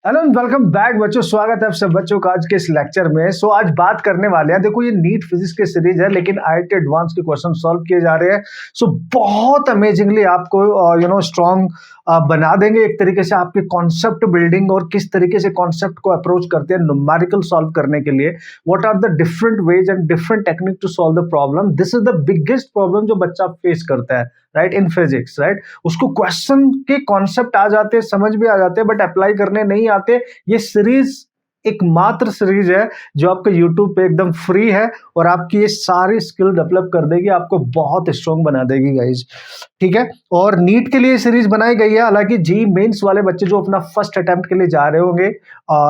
Hello and welcome back बच्चों। स्वागत है आप सब बच्चों का आज के इस लेक्चर में। आज बात करने वाले हैं, देखो ये नीट फिजिक्स की सीरीज है लेकिन आईआईटी एडवांस के क्वेश्चन सॉल्व किए जा रहे हैं। बहुत अमेजिंगली आपको स्ट्रॉन्ग बना देंगे एक तरीके से आपके कॉन्सेप्ट बिल्डिंग और किस तरीके से कॉन्सेप्ट को अप्रोच करते हैं न्यूमेरिकल सॉल्व करने के लिए। What are the different ways and different technique to solve the problem. This is the biggest problem जो बच्चा फेस करता है, राइट, इन फिजिक्स, राइट। उसको क्वेश्चन के कॉन्सेप्ट आ जाते हैं, समझ भी आ जाते हैं, बट अप्लाई करने नहीं आते। ये सीरीज एकमात्र सीरीज है जो आपके YouTube पे एकदम फ्री है और आपकी ये सारी स्किल डेवलप कर देगी, आपको बहुत स्ट्रॉन्ग बना देगी गाइज, ठीक है। और नीट के लिए सीरीज बनाई गई है। हालांकि जी मेंस वाले बच्चे जो अपना फर्स्ट अटेम्प्ट के लिए जा रहे होंगे,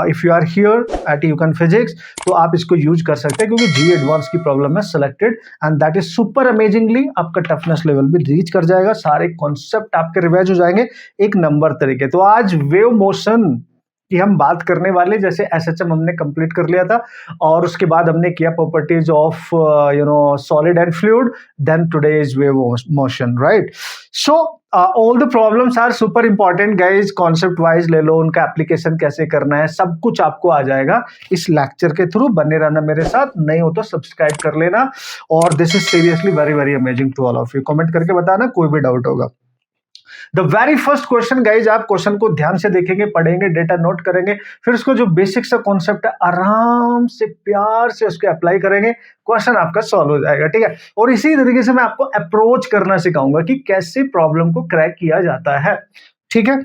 if you are here at YouCan physics, तो आप इसको यूज कर सकते हैं क्योंकि जी एडवांस की प्रॉब्लम है selected and that is super amazingly आपका टफनेस लेवल भी रीच कर जाएगा। सारे कॉन्सेप्ट आपके रिवाइज हो जाएंगे एक नंबर तरीके। तो आज वेव मोशन कि हम बात करने वाले, जैसे एसएचएम हमने कंप्लीट कर लिया था और उसके बाद हमने किया properties of solid and fluid, then today is wave motion, right. So all the problems are super important guys. Concept wise ले लो, उनका एप्लीकेशन कैसे करना है, सब कुछ आपको आ जाएगा इस लेक्चर के थ्रू। बने रहना मेरे साथ, नहीं हो तो सब्सक्राइब कर लेना। और this is seriously very very amazing to all of you. Comment करके बताना कोई भी डाउट होगा। The very first question guys, आप क्वेश्चन को ध्यान से देखेंगे, पढ़ेंगे, डेटा नोट करेंगे, फिर उसको जो बेसिक सा कॉन्सेप्ट है आराम से प्यार से उसको अप्लाई करेंगे, क्वेश्चन आपका सॉल्व हो जाएगा, ठीक है। और इसी तरीके से मैं आपको अप्रोच करना सिखाऊंगा कि कैसे प्रॉब्लम को क्रैक किया जाता है, ठीक है।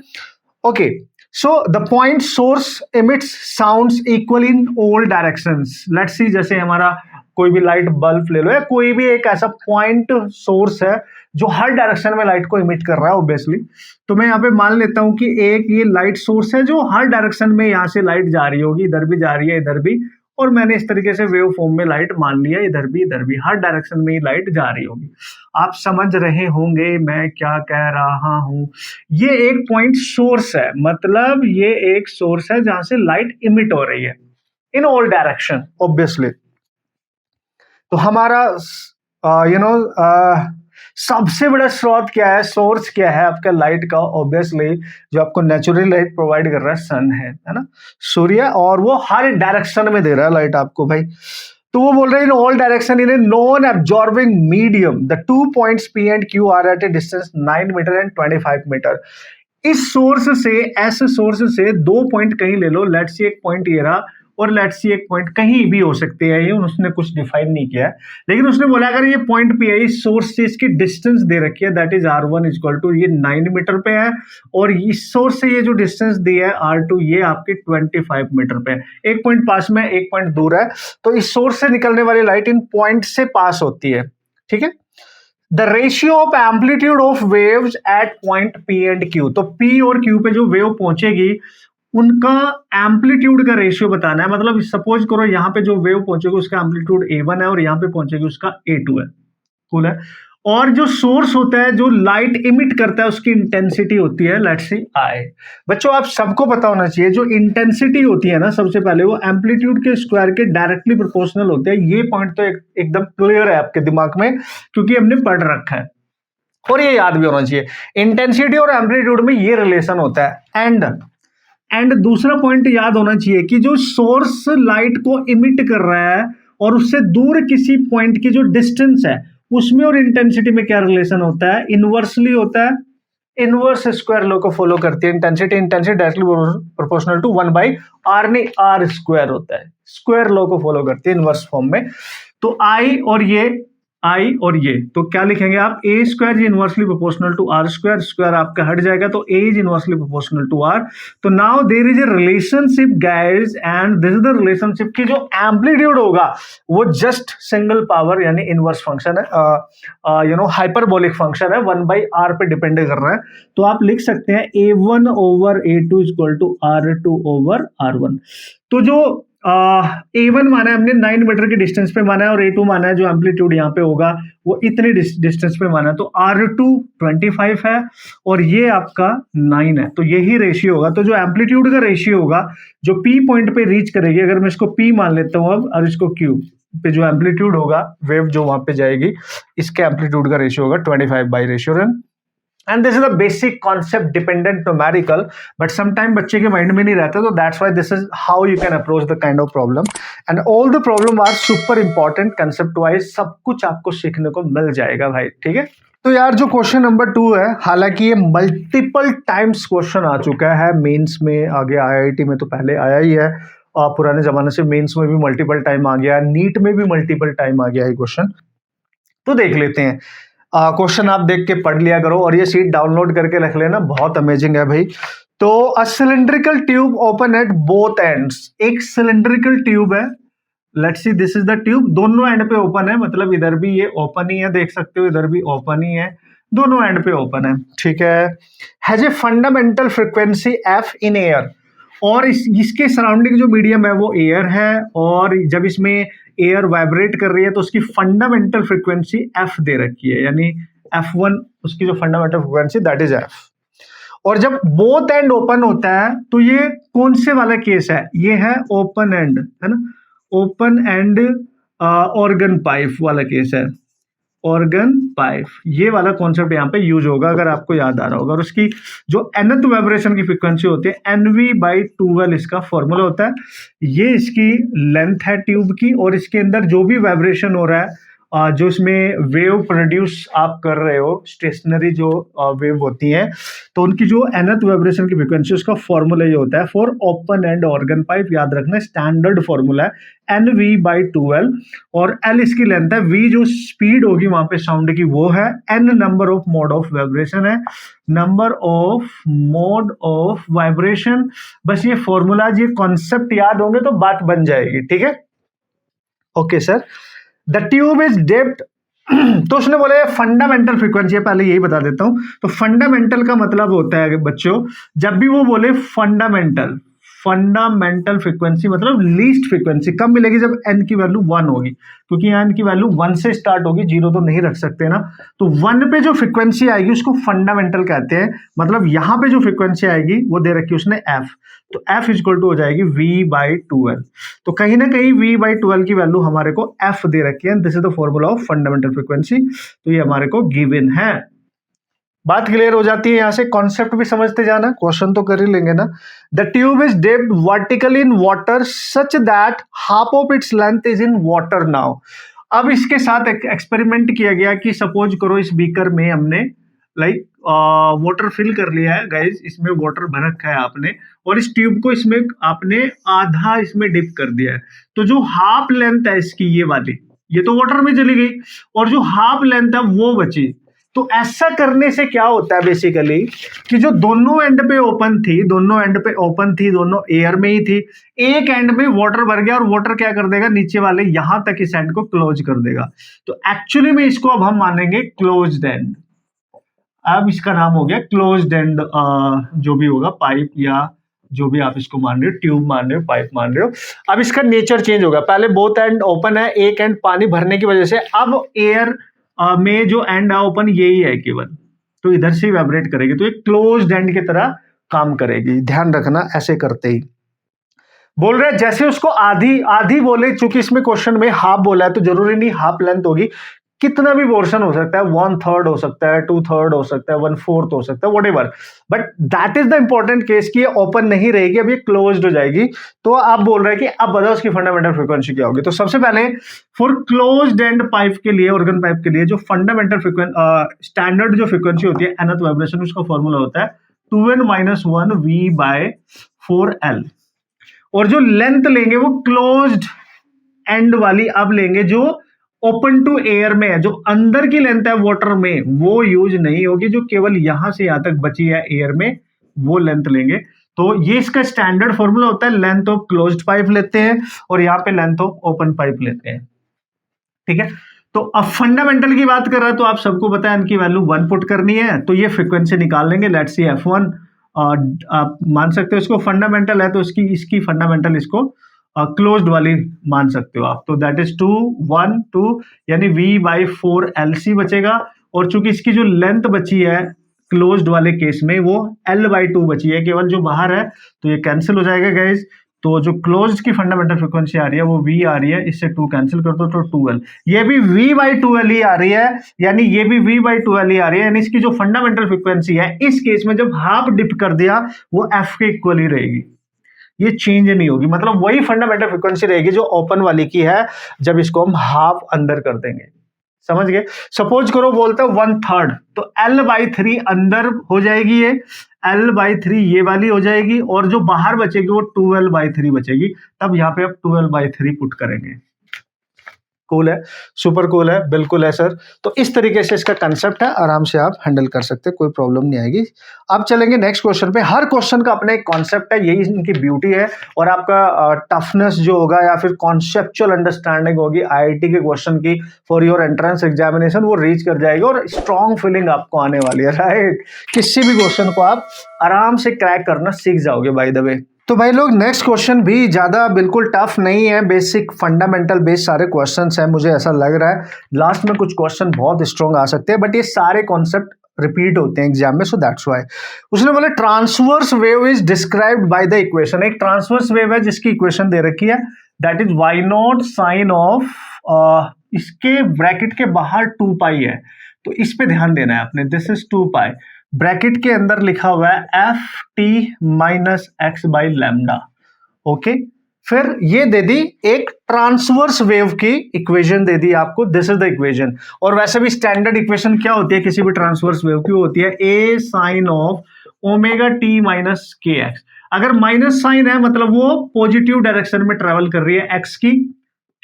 Okay, so the point source emits sounds equal in all directions. Let's see, जैसे हमारा कोई भी लाइट बल्ब ले लो या कोई भी एक ऐसा पॉइंट सोर्स है जो हर डायरेक्शन में लाइट को इमिट कर रहा है ऑब्वियसली। तो मैं यहाँ पे मान लेता हूं कि एक ये लाइट सोर्स है जो हर डायरेक्शन में यहाँ से लाइट जा रही होगी, इधर भी जा रही है, इधर भी, और मैंने इस तरीके से वेव फॉर्म में लाइट मान लिया, इधर भी हर डायरेक्शन में ही लाइट जा रही होगी। आप समझ रहे होंगे मैं क्या कह रहा हूं। ये एक पॉइंट सोर्स है, मतलब ये एक सोर्स है जहां से लाइट इमिट हो रही है इन ऑल डायरेक्शन ऑब्वियसली। तो हमारा सबसे बड़ा स्रोत क्या है, सोर्स क्या है आपका लाइट का? ऑब्वियसली जो आपको नेचुरल लाइट प्रोवाइड कर रहा है सन है ना, सूर्य, और वो हर डायरेक्शन में दे रहा है लाइट आपको भाई। तो वो बोल रहे हैं in all direction in a non absorbing medium the 2 points P and Q are at a distance 9 metre and 25 metre. इस सोर्स से, ऐसे सोर्स से 2 पॉइंट कहीं ले लो, लेट्स सी एक पॉइंट ये रहा और लेट्स सी एक पॉइंट कहीं भी हो सकते हैं, ये उसने कुछ डिफाइन नहीं किया है, लेकिन उसने बोला अगर ये पॉइंट पे है, इस सोर्स से इसकी डिस्टेंस दे रखी है, that is r1 equal to, ये 9 मीटर पे है, और इस सोर्स से ये जो डिस्टेंस दी है r2, ये आपके 25 मीटर पे है। एक पॉइंट पास में, एक पॉइंट दूर है, तो इस सोर्स से निकलने वाली लाइट इन पॉइंट से पास होती है, ठीक है। The ratio of amplitude of waves at point P and Q, तो P और Q पे जो वेव पहुंचेगी उनका एम्पलीट्यूड का रेशियो बताना है। मतलब सपोज करो यहाँ पे जो वेव पहुंचेगी उसका एम्पलीट्यूड A1 है और यहाँ पे पहुंचेगी उसका A2 है, कूल है। और जो सोर्स होता है जो लाइट इमिट करता है उसकी इंटेंसिटी होती है, लेट्स सी I। बच्चों आप सबको पता होना चाहिए जो इंटेंसिटी होती है ना, सबसे पहले वो एम्पलीट्यूड के स्क्वायर के डायरेक्टली प्रोपोर्शनल होते हैं। ये पॉइंट तो एकदम क्लियर है आपके दिमाग में क्योंकि हमने पढ़ रखा है और ये याद भी होना चाहिए। इंटेंसिटी और एम्पलीट्यूड में ये रिलेशन होता है। एंड दूसरा पॉइंट याद होना चाहिए कि जो सोर्स लाइट को इमिट कर रहा है और उससे दूर किसी पॉइंट की जो डिस्टेंस है उसमें और इंटेंसिटी में क्या रिलेशन होता है, इनवर्सली होता है। इनवर्स स्क्वायर लॉ को फॉलो करती है intensity directly proportional to 1/r, नहीं r स्क्वायर होता है, स्क्वायर लॉ को फॉलो करती है इनवर्स फॉर्म में। तो I और ये, तो क्या लिखेंगे आप, a square is inversely proportional to r square, square आपका हट जाएगा तो a is inversely proportional to r। तो now there is a relationship guys, and this is the relationship की जो एम्पलीट्यूड होगा वो जस्ट सिंगल पावर यानी इनवर्स फंक्शन है, हाइपरबोलिक फंक्शन है, 1/r पे डिपेंड कर रहा है। तो आप लिख सकते हैं A1 over A2 equal to R2 over R1। तो जो A1 माना है हमने 9 मीटर के डिस्टेंस पे माना है और A2 माना है जो एम्पलीट्यूड यहाँ पे होगा वो इतने डिस्टेंस पे माना है। तो R2 25 है और ये आपका 9 है, तो यही रेशियो होगा। तो जो एम्पलीट्यूड का रेशियो होगा जो P पॉइंट पे रीच करेगी, अगर मैं इसको P मान लेता हूँ अब और इसको Q पे, जो एम्पलीट्यूड होगा वेव जो वहां पे जाएगी इसके एम्पलीट्यूड का रेशियो होगा 25 बाई रेशियो रन। And this is a basic concept dependent numerical, but sometime बच्चे के माइंड में नहीं रहता, तो that's why this is how you can approach the kind of problem, and all the problem are super important concept wise, सब कुछ आपको सीखने को मिल जाएगा भाई, ठीक है। तो यार जो क्वेश्चन नंबर 2 है, हालांकि ये मल्टीपल टाइम्स क्वेश्चन आ चुका है मेंस में, आगे आईआईटी में तो पहले आया ही है, और पुराने जमाने से मेंस में भी मल्टीपल टाइम आ गया, नीट में भी मल्टीपल टाइम आ गया है क्वेश्चन। तो देख लेते हैं क्वेश्चन, आप देख के पढ़ लिया करो और ये शीट डाउनलोड करके रख लेना, बहुत अमेजिंग है भाई। तो a cylindrical tube open at both ends, एक सिलिंड्रिकल ट्यूब है, let's see this is the tube, दोनों एंड पे ओपन है, मतलब इधर भी ये ओपन ही है, देख सकते हो इधर भी ओपन ही है, दोनों एंड पे ओपन है, ठीक है। Has a fundamental frequency F in air, और इसके सराउंडिंग जो मीडियम है वो एयर है, और जब इसमें एयर वाइब्रेट कर रही है तो उसकी फंडामेंटल फ्रीक्वेंसी एफ दे रखी है, यानी F1 उसकी जो fundamental frequency that is F. और जब बोथ एंड ओपन होता है तो ये कौन से वाला केस है, ये है ओपन एंड, है ना, ओपन एंड ऑर्गन पाइप वाला केस है, ऑर्गन पाइप, ये वाला कॉन्सेप्ट यहाँ पे यूज होगा अगर आपको याद आ रहा होगा। और उसकी जो nth वाइब्रेशन की फ्रीक्वेंसी होती है NV/12 इसका फॉर्मूला होता है, ये इसकी लेंथ है ट्यूब की, और इसके अंदर जो भी वाइब्रेशन हो रहा है, जो इसमें वेव प्रोड्यूस आप कर रहे हो, स्टेशनरी जो वेव होती है, तो उनकी जो nth वाइब्रेशन की फ्रीक्वेंसी, उसका फॉर्मूला ये होता है for open and organ pipe, याद रखना स्टैंडर्ड फॉर्मूला है NV/12, और L इसकी लेंथ है, V जो स्पीड होगी वहां पे साउंड की वो है, N number of mode of vibration है, number of mode of vibration. बस ये फॉर्मूला, ये कॉन्सेप्ट याद होंगे तो बात बन जाएगी, ठीक है। Okay sir, the tube is dipped, तो उसने बोला फंडामेंटल फ्रीक्वेंसी है, पहले यही बता देता हूं। तो फंडामेंटल का मतलब होता है बच्चों, जब भी वो बोले फंडामेंटल, फंडामेंटल फ्रीक्वेंसी मतलब लीस्ट फ्रीक्वेंसी कब मिलेगी, जब n की वैल्यू 1 होगी, क्योंकि यहाँ n की वैल्यू 1 से स्टार्ट होगी, 0 तो नहीं रख सकते ना, तो 1 पे जो फ्रीक्वेंसी आएगी उसको फंडामेंटल कहते हैं। मतलब यहाँ पे जो फ्रीक्वेंसी आएगी वो दे रखी है उसने f, तो f इक्वल टू हो जाएगी V/12। तो कहीं ना कहीं V/12 की वैल्यू हमारे को f दे रखी है, this is the formula of fundamental frequency, तो ये हमारे को गिवन है। बात क्लियर हो जाती है, यहां से कॉन्सेप्ट भी समझते जाना, क्वेश्चन तो कर ही लेंगे ना। The tube is dipped vertically in water such that half of its length is in water now. अब इसके साथ एक्सपेरिमेंट किया गया कि सपोज करो इस बीकर में हमने लाइक वाटर फिल कर लिया है गाइज, इसमें वाटर भर रखा है आपने, और इस ट्यूब को इसमें आपने आधा इसमें डिप कर दिया है, तो जो हाफ लेंथ है इसकी ये वाली, ये तो वाटर में चली गई, और जो हाफ लेंथ है वो बची। तो ऐसा करने से क्या होता है बेसिकली, कि जो दोनों एंड पे ओपन थी, दोनों एंड पे ओपन थी, दोनों एयर में ही थी, एक एंड में वाटर भर गया, और वाटर क्या कर देगा, नीचे वाले यहां तक इस एंड को क्लोज कर देगा। तो एक्चुअली में इसको अब हम मानेंगे क्लोज्ड एंड, अब इसका नाम हो गया क्लोज्ड एंड, जो भी होगा पाइप या जो भी आप इसको मान रहे हो, ट्यूब मान रहे हो, पाइप मान रहे हो। अब इसका नेचर चेंज होगा, पहले बोथ एंड ओपन है, एक एंड पानी भरने की वजह से अब एयर में जो एंड है ओपन यही है केवल, तो इधर से वाइब्रेट करेगी, तो एक क्लोज्ड एंड की तरह काम करेगी, ध्यान रखना ऐसे करते ही। बोल रहे जैसे उसको आधी आधी बोले, चूंकि इसमें क्वेश्चन में हाफ बोला है तो जरूरी नहीं हाफ लेंथ होगी, कितना भी पोर्शन हो सकता है, 1/3 हो सकता है, 2/3 हो सकता है, 1/4 हो सकता है, whatever, but that is the important case कि ये ओपन नहीं रहेगी, अब ये क्लोज्ड हो जाएगी। तो आप बोल रहे हैं कि अब बताओ उसकी फंडामेंटल फ्रीक्वेंसी क्या होगी। तो सबसे पहले फॉर क्लोज्ड एंड पाइप के लिए, ऑर्गन पाइप के लिए, जो फंडामेंटल फ्रीक्वेंसी स्टैंडर्ड जो फ्रीक्वेंसी होती है nth वाइब्रेशन, उसका फॉर्मूला होता है 2n-1 V/4L, और जो लेंथ लेंगे वो क्लोज्ड एंड वाली अब लेंगे, जो ओपन टू एयर में है, जो अंदर की लेंथ है वाटर में वो यूज नहीं होगी, जो केवल यहां से यहां तक बची है एयर में वो लेंथ लेंगे। तो ये इसका स्टैंडर्ड फॉर्मूला होता है, लेंथ ऑफ क्लोज्ड पाइप लेते हैं और यहाँ पे लेंथ ऑफ ओपन पाइप लेते हैं, ठीक है। तो अब फंडामेंटल की बात कर रहा है, तो आप सबको पता है इनकी वैल्यू 1 पुट करनी है, तो ये फ्रीक्वेंसी निकाल लेंगे, लेट्स सी F1, आप मान सकते हो इसको फंडामेंटल है तो इसकी फंडामेंटल इसको क्लोज्ड वाली मान सकते हो आप, तो दैट इज 2 1 2 यानी V/4LC बचेगा, और चूंकि इसकी जो लेंथ बची है क्लोज्ड वाले केस में वो L/2 बची है केवल, जो बाहर है तो ये कैंसिल हो जाएगा गाइज। तो जो क्लोज्ड की फंडामेंटल फ्रीक्वेंसी आ रही है वो v आ रही है, इससे 2 कैंसिल कर दो तो 2l, ये भी v/2l ही आ रही है, यानी ये भी v/2l ही आ रही है, यानी इसकी जो फंडामेंटल फ्रीक्वेंसी है इस केस में जब हाफ डिप कर दिया वो f के इक्वल ही रहेगी, ये चेंज नहीं होगी, मतलब वही फंडामेंटल फ्रीक्वेंसी रहेगी जो ओपन वाली की है जब इसको हम हाफ अंदर कर देंगे। समझ गए? सपोज करो बोलते हैं 1/3, तो L/3 अंदर हो जाएगी, ये L/3 ये वाली हो जाएगी, और जो बाहर बचेगी वो 2L/3 बचेगी, तब यहाँ पे आप 2L/3 पुट करेंगे। कूल है, सुपर कूल है, बिल्कुल है सर। तो इस तरीके से इसका कंसेप्ट है, आराम से आप हैंडल कर सकते हैं, कोई प्रॉब्लम नहीं आएगी। अब चलेंगे नेक्स्ट क्वेश्चन पे। हर क्वेश्चन का अपना एक कॉन्सेप्ट है, यही इनकी ब्यूटी है, और आपका टफनेस जो होगा या फिर कॉन्सेप्चुअल अंडरस्टैंडिंग होगी आईआईटी के क्वेश्चन की फॉर योर एंट्रेंस एग्जामिनेशन, वो रीच कर जाएगी और स्ट्रॉन्ग फीलिंग आपको आने वाली है, राइट? किसी भी क्वेश्चन को आप आराम से क्रैक करना सीख जाओगे बाय द वे। तो भाई लोग नेक्स्ट क्वेश्चन भी ज़्यादा बिल्कुल टफ नहीं है, बेसिक फंडामेंटल बेस सारे क्वेश्चंस हैं, मुझे ऐसा लग रहा है लास्ट में कुछ क्वेश्चन बहुत स्ट्रॉन्ग आ सकते हैं, बट ये सारे कॉन्सेप्ट रिपीट होते हैं एग्जाम में, सो दैट्स व्हाई। उसने बोला transverse wave is described by the equation, एक ट्रांसवर्स वेव है जिसकी इक्वेशन दे रखी है, that is y0 sine of, इसके ब्रैकेट के बाहर 2 पाई है, तो इस पे ध्यान देना है आपने, दिस इज 2 पाई, ब्रैकेट के अंदर लिखा हुआ है ft minus x by lambda, okay. फिर ये दे दी एक ट्रांसवर्स वेव की इक्वेशन दे दी आपको, दिस इज द इक्वेशन। और वैसे भी स्टैंडर्ड इक्वेशन क्या होती है किसी भी ट्रांसवर्स वेव की, होती है a sine of omega t minus के एक्स। अगर माइनस साइन है मतलब वो पॉजिटिव डायरेक्शन में ट्रेवल कर रही है x की,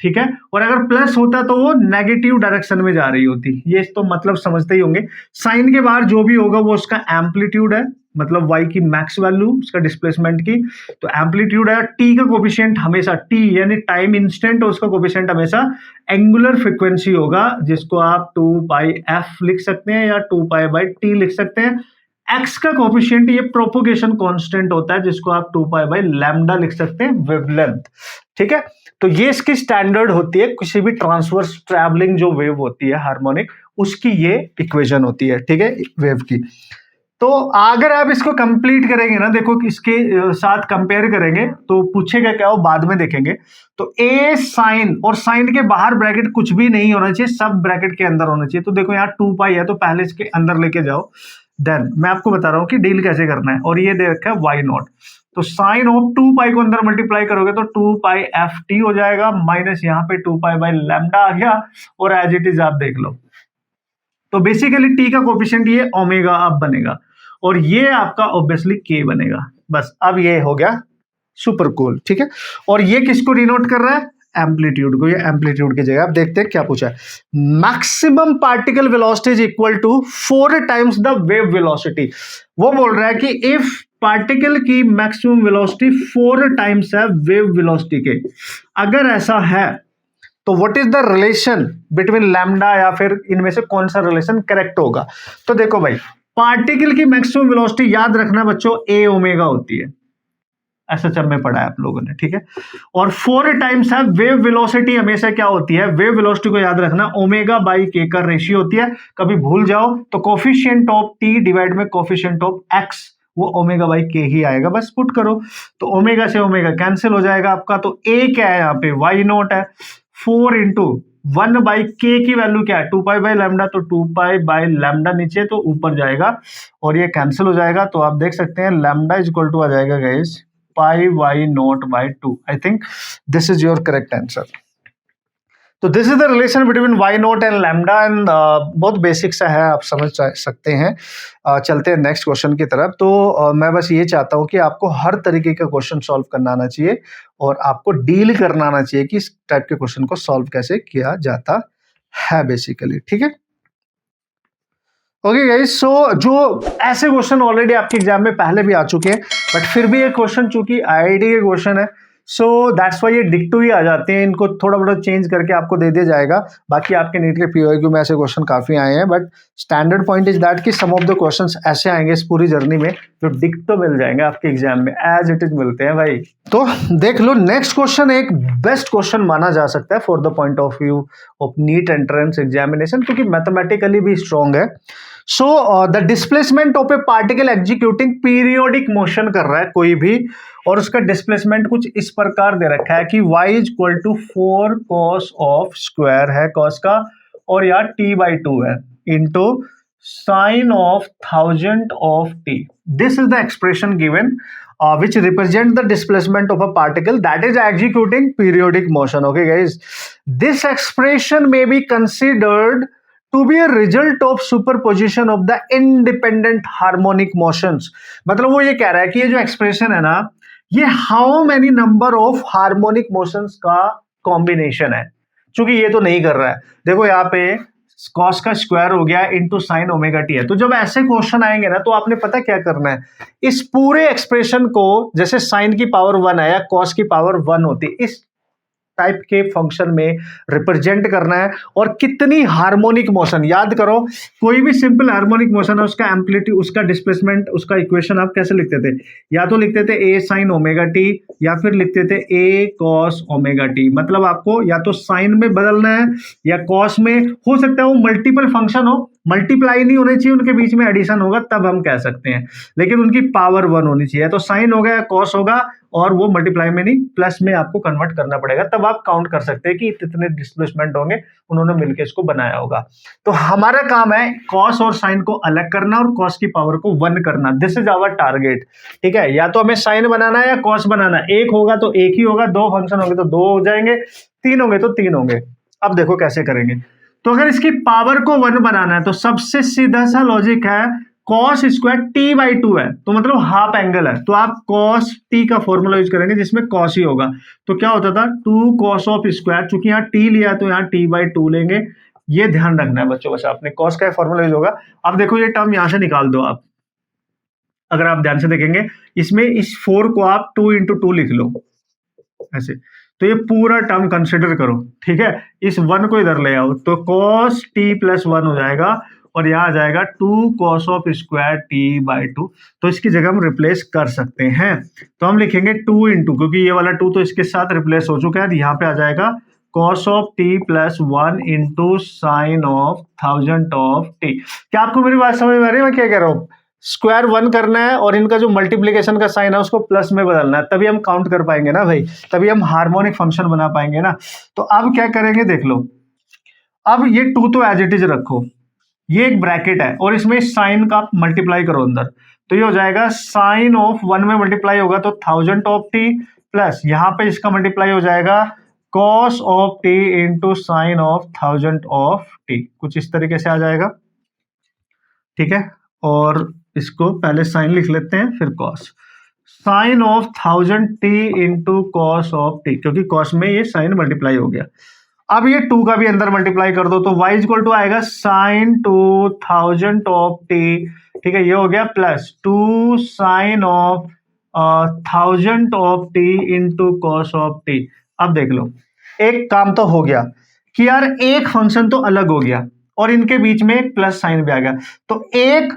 ठीक है, और अगर प्लस होता तो वो नेगेटिव डायरेक्शन में जा रही होती, ये तो मतलब समझते ही होंगे। साइन के बाहर जो भी होगा वो उसका एम्पलीट्यूड है, मतलब y की मैक्स वैल्यू उसका डिस्प्लेसमेंट की, तो एम्पलीट्यूड है। t का कोफिशिएंट हमेशा t यानी टाइम इंस्टेंट, उसका कोफिशिएंट हमेशा एंगुलर फ्रीक्वेंसी होगा, जिसको आप 2 पाई f लिख सकते हैं या 2 पाई बाई t लिख सकते हैं। x का कोफिशिएंट ये प्रोपोगेशन कांस्टेंट होता है, जिसको आप 2 पाई बाई लैम्डा लिख सकते हैं, वेवलेंथ, ठीक है। तो ये इसकी स्टैंडर्ड होती है, किसी भी ट्रांसवर्स ट्रैवलिंग जो वेव होती है हार्मोनिक, उसकी ये इक्वेशन होती है, ठीक है, वेव की। तो अगर आप इसको कंप्लीट करेंगे ना, देखो इसके साथ कंपेयर करेंगे तो पूछेगा क्या, वो बाद में देखेंगे। तो ए साइन, और साइन के बाहर ब्रैकेट कुछ भी नहीं होना चाहिए, सब ब्रैकेट के अंदर होना चाहिए। तो देखो यहाँ 2 पाई है, तो पहले इसके अंदर लेके जाओ, देन मैं आपको बता रहा हूँ कि डील कैसे करना है। और ये दे रखा है y0, तो साइन ऑफ 2 पाई को अंदर मल्टीप्लाई करोगे तो 2 पाई ft हो जाएगा, माइनस यहाँ पे 2 पाई बाई लैम्डा आ गया, और एज इट इज आप देख लो। तो बेसिकली t का कोफिशिएंट ये ओमेगा अब बनेगा, और ये आपका ऑब्वियसली k बनेगा। बस अब ये हो गया सुपर कूल, ठीक है। और ये किसको डिनोट कर रहा है, एम्पलीट्यूड को। ये एम्पलीट्यूड की जगह आप देखते हैं क्या पूछा है, maximum particle velocity is equal to 4 times the wave velocity. वो बोल रहा है कि इफ पार्टिकल की मैक्सिमम वेलोसिटी 4 टाइम्स है वेव वेलोसिटी के, अगर ऐसा है तो what is the relation between lambda, या फिर इनमें से कौन सा रिलेशन करेक्ट होगा। तो देखो भाई, पार्टिकल की मैक्सिमम वेलोसिटी याद रखना बच्चों a ओमेगा होती है, ऐसा जब में पढ़ा है आप लोगों ने, ठीक है। और 4 टाइम्स है वेव वेलोसिटी, हमेशा क्या होती है, वेव वेलोसिटी को याद रखना ओमेगा बाई के का रेशियो होती है। कभी भूल जाओ तो कोफिशिएंट ऑफ t डिवाइड में कोफिशिएंट ऑफ x, वो ओमेगा बाई के ही आएगा, बस पुट करो। तो ओमेगा से ओमेगा कैंसिल हो जाएगा आपका, तो a क्या है यहाँ पे, y0 है, 4 इंटू 1 बाई के की वैल्यू क्या है, 2 पाई बाई लैम्डा, तो 2 पाई बाई लैम्डा नीचे तो ऊपर जाएगा, और ये कैंसिल हो जाएगा। तो आप देख सकते हैं लैम्डा इज इक्वल टू आ जाएगा guys pi y0 by 2। I think this is your correct answer. तो this is the relation between y0 and lambda, and बहुत बेसिक सा है, आप समझ सकते हैं। चलते हैं नेक्स्ट क्वेश्चन की तरफ। तो मैं बस ये चाहता हूँ कि आपको हर तरीके का क्वेश्चन सॉल्व करना आना चाहिए, और आपको डील करना आना चाहिए कि इस टाइप के क्वेश्चन को सॉल्व कैसे किया जाता है बेसिकली, ठीक है। ओके गाइस, सो जो ऐसे क्वेश्चन ऑलरेडी आपके एग्जाम में पहले भी आ चुके हैं, बट फिर भी ये क्वेश्चन चूंकि आईआईटी के क्वेश्चन है, सो दैट्स वाई ये डिक्टो ही आ जाते हैं, इनको थोड़ा बड़ा चेंज करके आपको दे दिया जाएगा। बाकी आपके नीट के पीओक्यू में ऐसे क्वेश्चन काफी आए हैं, but standard point is that कि सम ऑफ द क्वेश्चंस ऐसे आएंगे इस पूरी जर्नी में जो डिक्टो मिल जाएंगे आपके एग्जाम में, एज इट इज मिलते हैं भाई। तो देख लो, नेक्स्ट क्वेश्चन एक बेस्ट क्वेश्चन माना जा सकता है for the point of view of NEET entrance examination, क्योंकि मैथमेटिकली भी स्ट्रॉन्ग है। So the displacement of a particle executing periodic motion कर रहा है कोई भी, और उसका डिस्प्लेसमेंट कुछ इस प्रकार दे रखा है कि y is equal to 4 cos of square है cos का, और यार t/2 है into sine of 1000 of t. This is the expression given which represent the displacement of a particle that is executing periodic motion. Okay guys, this expression may be considered to be a result of superposition of the independent harmonic motions. मतलब वो ये कह रहा है कि ये जो expression है ना, ये how many number of harmonic motions का कॉम्बिनेशन है, क्योंकि ये तो नहीं कर रहा है. देखो यहाँ पे cos का स्क्वायर हो गया इंटू साइन ओमेगा टी है. तो जब ऐसे क्वेश्चन आएंगे ना, तो आपने पता क्या करना है, इस पूरे एक्सप्रेशन को जैसे साइन की पावर 1 है या cos की पावर 1 होती है, इस टाइप के फंक्शन में रिप्रेजेंट करना है. और कितनी हार्मोनिक मोशन, याद करो कोई भी सिंपल हार्मोनिक मोशन है, उसका एम्पलीट्यूड, उसका डिस्प्लेसमेंट, उसका इक्वेशन आप कैसे लिखते थे, या तो लिखते थे a साइन ओमेगा टी, या फिर लिखते थे a cos ओमेगा टी. मतलब आपको या तो साइन में बदलना है या cos में. हो सकता है वो मल्टीपल फंक्शन हो, मल्टीप्लाई नहीं होने चाहिए उनके बीच में, एडिशन होगा तब हम कह सकते हैं, लेकिन उनकी पावर 1 होनी चाहिए. तो साइन होगा या cos होगा, और वो मल्टीप्लाई में नहीं प्लस में आपको कन्वर्ट करना पड़ेगा, तब आप काउंट कर सकते हैं कि कितने डिस्प्लेसमेंट होंगे, उन्होंने मिलकर इसको बनाया होगा. तो हमारा काम है cos और साइन को अलग करना और cos की पावर को 1 करना. This is our target. ठीक है, या तो हमें साइन बनाना है या cos बनाना है. एक होगा तो एक ही होगा, दो फंक्शन होंगे तो दो हो जाएंगे, तीन होंगे तो तीन होंगे. अब देखो कैसे करेंगे. तो अगर इसकी पावर को 1 बनाना है तो सबसे सीधा सा लॉजिक है, cos स्क्वायर t/2 है तो मतलब हाफ एंगल है, तो आप cos t का फॉर्मूला यूज करेंगे जिसमें cos ही होगा. तो क्या होता था 2 cos ऑफ स्क्वायर, चूंकि यहाँ t लिया तो यहाँ t/2 लेंगे. ये ध्यान रखना है बच्चों, बस आपने cos का फॉर्मूला यूज होगा. अब देखो ये टर्म यहां से निकाल दो आप, अगर आप ध्यान से देखेंगे इसमें इस 4 को आप 2 into 2 लिख लो ऐसे, तो ये पूरा टर्म कंसिडर करो. ठीक है, इस 1 को इधर ले आओ तो cos t+1 हो जाएगा, और यहाँ आ जाएगा 2 cos ऑफ स्क्वायर t/2. तो इसकी जगह हम रिप्लेस कर सकते हैं. तो हम लिखेंगे 2 into, क्योंकि ये वाला 2 तो इसके साथ रिप्लेस हो चुका है, यहाँ पे आ जाएगा cos of t+1 into sine of 1000 of t. क्या आपको मेरी बात समझ में आ रही है मैं क्या कह रहा हूँ? स्क्वायर 1 करना है और इनका जो मल्टीप्लीकेशन का साइन है उसको प्लस में बदलना है, तभी हम काउंट कर पाएंगे ना भाई, तभी हम हार्मोनिक फंक्शन बना पाएंगे ना. तो अब क्या करेंगे देख लो. अब ये 2 तो एज इट इज रखो, ये एक ब्रैकेट है और इसमें साइन का मल्टीप्लाई करो अंदर, तो ये हो जाएगा साइन ऑफ 1 में मल्टीप्लाई होगा तो 1000 ऑफ टी, प्लस यहाँ पे इसका मल्टीप्लाई हो जाएगा cos of t into sine of 1000 of T. कुछ इस तरीके से आ जाएगा. ठीक है, और इसको पहले साइन लिख लेते हैं फिर cos. Sine of 1000 t into cos of t, क्योंकि cos में ये साइन मल्टीप्लाई हो गया. अब ये 2 का भी अंदर मल्टीप्लाई कर दो तो y इक्वल टू आएगा साइन 2000 ऑफ टी. ठीक है, ये हो गया plus 2 sine of 1000 of t into cos of t. अब देख लो, एक काम तो हो गया कि यार एक फंक्शन तो अलग हो गया और इनके बीच में एक प्लस साइन भी आ गया, तो एक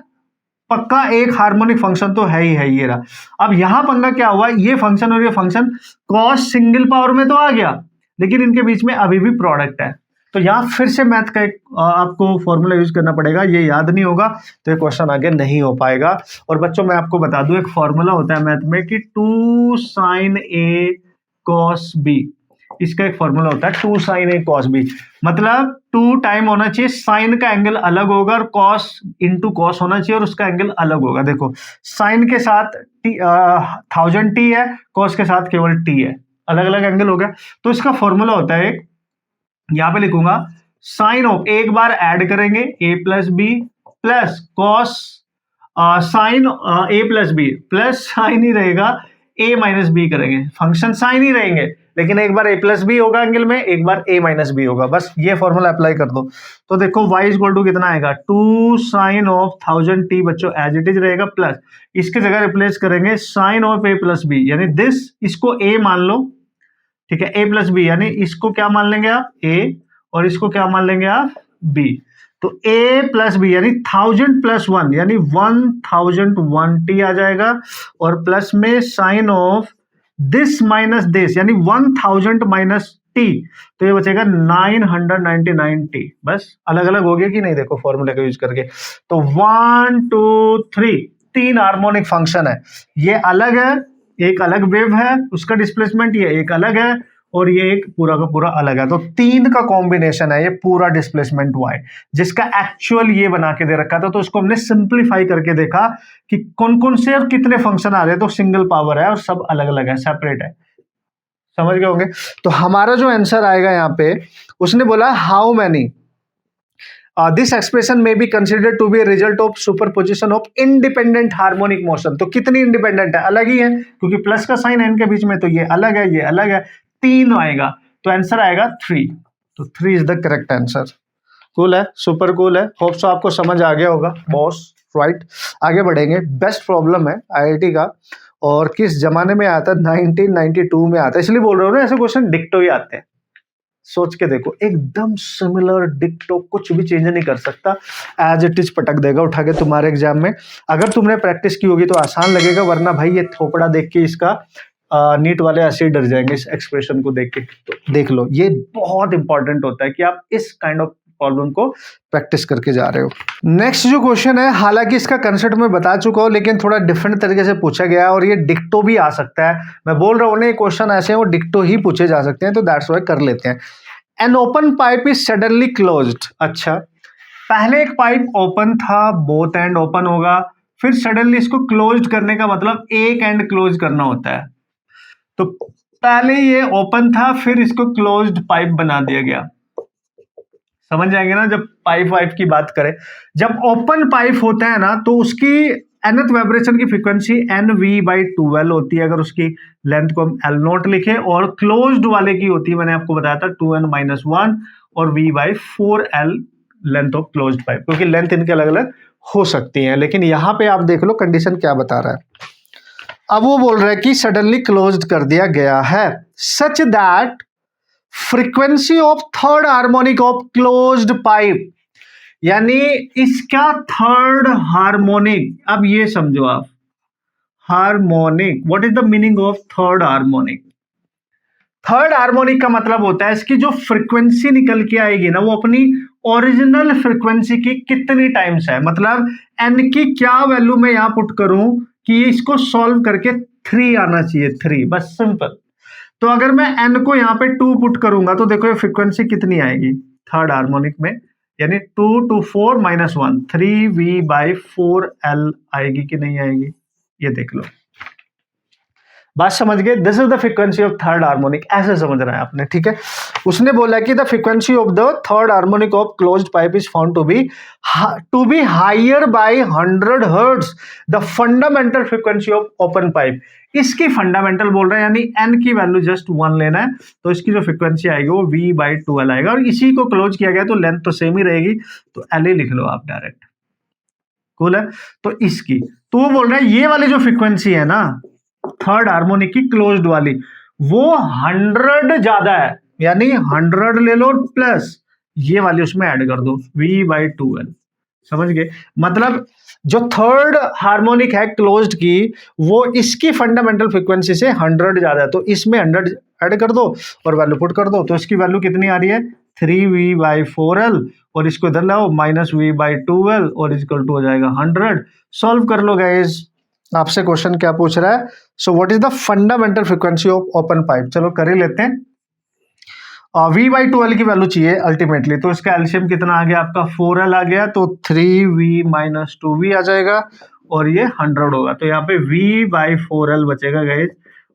पक्का एक हार्मोनिक फंक्शन तो है ही है ये रहा. अब यहां पंगा क्या हुआ, ये फंक्शन और ये फंक्शन cos सिंगल पावर में तो आ गया, लेकिन इनके बीच में अभी भी प्रोडक्ट है. तो यहाँ फिर से मैथ का एक आपको फॉर्मूला यूज करना पड़ेगा, ये याद नहीं होगा तो ये क्वेश्चन आगे नहीं हो पाएगा. और बच्चों मैं आपको बता दूं, एक फॉर्मूला होता है मैथ में कि 2 sin a cos b, इसका एक फॉर्मूला होता है 2 sin a cos b. मतलब 2 टाइम होना चाहिए, साइन का एंगल अलग होगा, और cos इंटू cos होना चाहिए और उसका एंगल अलग होगा. देखो साइन के साथ 1000 t है, cos के साथ केवल t है, अलग अलग एंगल हो गया. तो इसका फॉर्मूला होता है, यहां पे लिखूंगा साइन ऑफ, एक बार ऐड करेंगे a plus b plus cos sine a plus b, plus sine ही रहेगा a माइनस बी करेंगे, फंक्शन साइन ही रहेंगे, लेकिन एक बार a प्लस बी होगा एंगल में, एक बार a माइनस बी होगा. बस ये फॉर्मूला अप्लाई कर दो. तो देखो y इक्वल टू कितना आएगा, 2 साइन ऑफ 1000 t बच्चों एज इट इज रहेगा, प्लस इसकी जगह रिप्लेस करेंगे sine of a plus b, यानी दिस, इसको a मान लो. ठीक है, a प्लस बी, यानी इसको क्या मान लेंगे आप a, और इसको क्या मान लेंगे आप b. तो a प्लस बी यानी 1000 प्लस 1 यानी 1001 t आ जाएगा, और प्लस में sine of this minus this यानी 1000 माइनस टी, तो ये बचेगा 999T। बस अलग अलग हो गया कि नहीं, देखो फॉर्मूला का यूज करके। तो 1 2 3 तीन हार्मोनिक फंक्शन है, ये अलग है, एक अलग वेव है, उसका डिस्प्लेसमेंट ये एक अलग है, और ये एक पूरा का पूरा अलग है। तो तीन का कॉम्बिनेशन है ये पूरा डिस्प्लेसमेंट y, जिसका एक्चुअल ये बना के दे रखा था। तो उसको हमने सिंप्लीफाई करके देखा कि कौन कौन से और कितने फंक्शन आ रहे हैं। तो सिंगल पावर है और सब अलग अलग है, सेपरेट है, समझ गए होंगे। तो हमारा जो आंसर आएगा यहाँ पे, उसने बोला हाउ मैनी दिस एक्सप्रेशन में be considered to be result of superposition of independent harmonic motion. तो कितनी इंडिपेंडेंट है, अलग ही है, क्योंकि प्लस का साइन है इनके बीच में, तो ये अलग है, ये अलग है, तीन आएगा, तो आंसर आएगा 3। तो 3 is the correct answer. Cool है, सुपर कूल है, होप सो आपको समझ आ गया होगा बॉस, राइट। आगे बढ़ेंगे, बेस्ट प्रॉब्लम है आईआईटी का, और किस जमाने में आता है, 1992 में आता है, इसलिए बोल रहा हूँ ना, ऐसे क्वेश्चन डिक्टो ही आते हैं। सोच के देखो, एकदम सिमिलर डिक्टो, कुछ भी चेंज नहीं कर सकता, एज इट इज पटक देगा उठा के तुम्हारे एग्जाम में। अगर तुमने प्रैक्टिस की होगी तो आसान लगेगा, वरना भाई ये थोपड़ा देख के इसका नीट वाले ऐसे ही डर जाएंगे इस एक्सप्रेशन को देख के। तो देख लो, ये बहुत इंपॉर्टेंट होता है कि आप इस काइंड ऑफ प्रॉब्लम को प्रैक्टिस करके जा रहे हो। नेक्स्ट जो क्वेश्चन है, हालांकि इसका कंसेप्ट मैं बता चुका हूं, लेकिन थोड़ा डिफरेंट तरीके से पूछा गया है, और ये डिक्टो भी आ सकता है। मैं बोल रहा हूं ना, ये क्वेश्चन ऐसे हैं वो डिक्टो ही पूछे जा सकते हैं, तो दैट्स व्हाई कर लेते हैं। An open pipe is suddenly closed. अच्छा, पहले एक पाइप ओपन था, बोथ एंड ओपन होगा, फिर सडनली इसको क्लोज्ड करने का मतलब एक एंड क्लोज करना होता है। तो पहले ये ओपन था, फिर इसको क्लोज्ड पाइप बना दिया गया। समझ जाएंगे ना, जब पाइप वाइप की बात करें, जब ओपन पाइप होता है ना, तो उसकी nth वाइब्रेशन की फ्रीक्वेंसी NV/2L होती है, अगर उसकी लेंथ को हम L0 लिखे, और क्लोज्ड वाले की होती है, मैंने आपको बताया था 2n-1 और V/4L length of closed pipe, क्योंकि लेंथ इनके अलग अलग हो सकती है। लेकिन यहां पे आप देख लो कंडीशन क्या बता रहा है। अब वो बोल रहा है कि सडनली क्लोज्ड कर दिया गया है, such that frequency of third harmonic of closed pipe, यानी इसका थर्ड हार्मोनिक, अब ये समझो आप, harmonic, what is the meaning of third harmonic? Third harmonic का मतलब होता है इसकी जो फ्रीक्वेंसी निकल के आएगी ना, वो अपनी ओरिजिनल फ्रीक्वेंसी की कितनी टाइम्स है, मतलब एन की क्या वैल्यू मैं यहां पुट करूं कि इसको सॉल्व करके 3 आना चाहिए, 3, बस सिंपल। तो अगर मैं n को यहाँ पे 2 पुट करूंगा, तो देखो ये फ्रीक्वेंसी कितनी आएगी थर्ड हार्मोनिक में, यानी 2 2 4 -1 3V/4L आएगी कि नहीं आएगी, ये देख लो। बात समझ गए? This is the frequency of third harmonic, ऐसे समझ रहा है आपने, ठीक है। उसने बोला कि the frequency of the third harmonic of closed pipe is found to be higher by 100 hertz the fundamental frequency of open pipe. इसकी फंडामेंटल बोल रहे हैं, यानी n की वैल्यू जस्ट 1 लेना है, तो इसकी जो फ्रीक्वेंसी आएगी वो V/2L आएगा, और इसी को क्लोज किया गया तो लेंथ तो सेम ही रहेगी, तो L ही लिख लो आप डायरेक्ट। कूल है। तो इसकी, तो वो बोल रहा है ये वाली जो फ्रीक्वेंसी है ना थर्ड हार्मोनिक की क्लोज्ड वाली, वो 100 ज्यादा है, यानी 100 ले लो प्लस ये वाली उसमें ऐड कर दो V/2L। समझ गए? मतलब जो थर्ड हार्मोनिक है क्लोज्ड की, वो इसकी फंडामेंटल फ्रीक्वेंसी से 100 ज्यादा है, तो इसमें 100 ऐड कर दो और वैल्यू पुट कर दो, तो इसकी वैल्यू कितनी आ रही है 3V/4L, और इसको इधर लाओ -V/2L, और इक्वल टू हो जाएगा 100। सॉल्व कर लो गाइस। आपसे क्वेश्चन क्या पूछ रहा है, so what is the fundamental frequency of open pipe. चलो कर ही लेते हैं। V/2L की वैल्यू चाहिए अल्टीमेटली, तो इसका एलसीएम कितना आ गया आपका 4L आ गया, तो 3V-2V आ जाएगा, और ये 100 होगा, तो यहाँ पे V/4L बचेगा गाइस,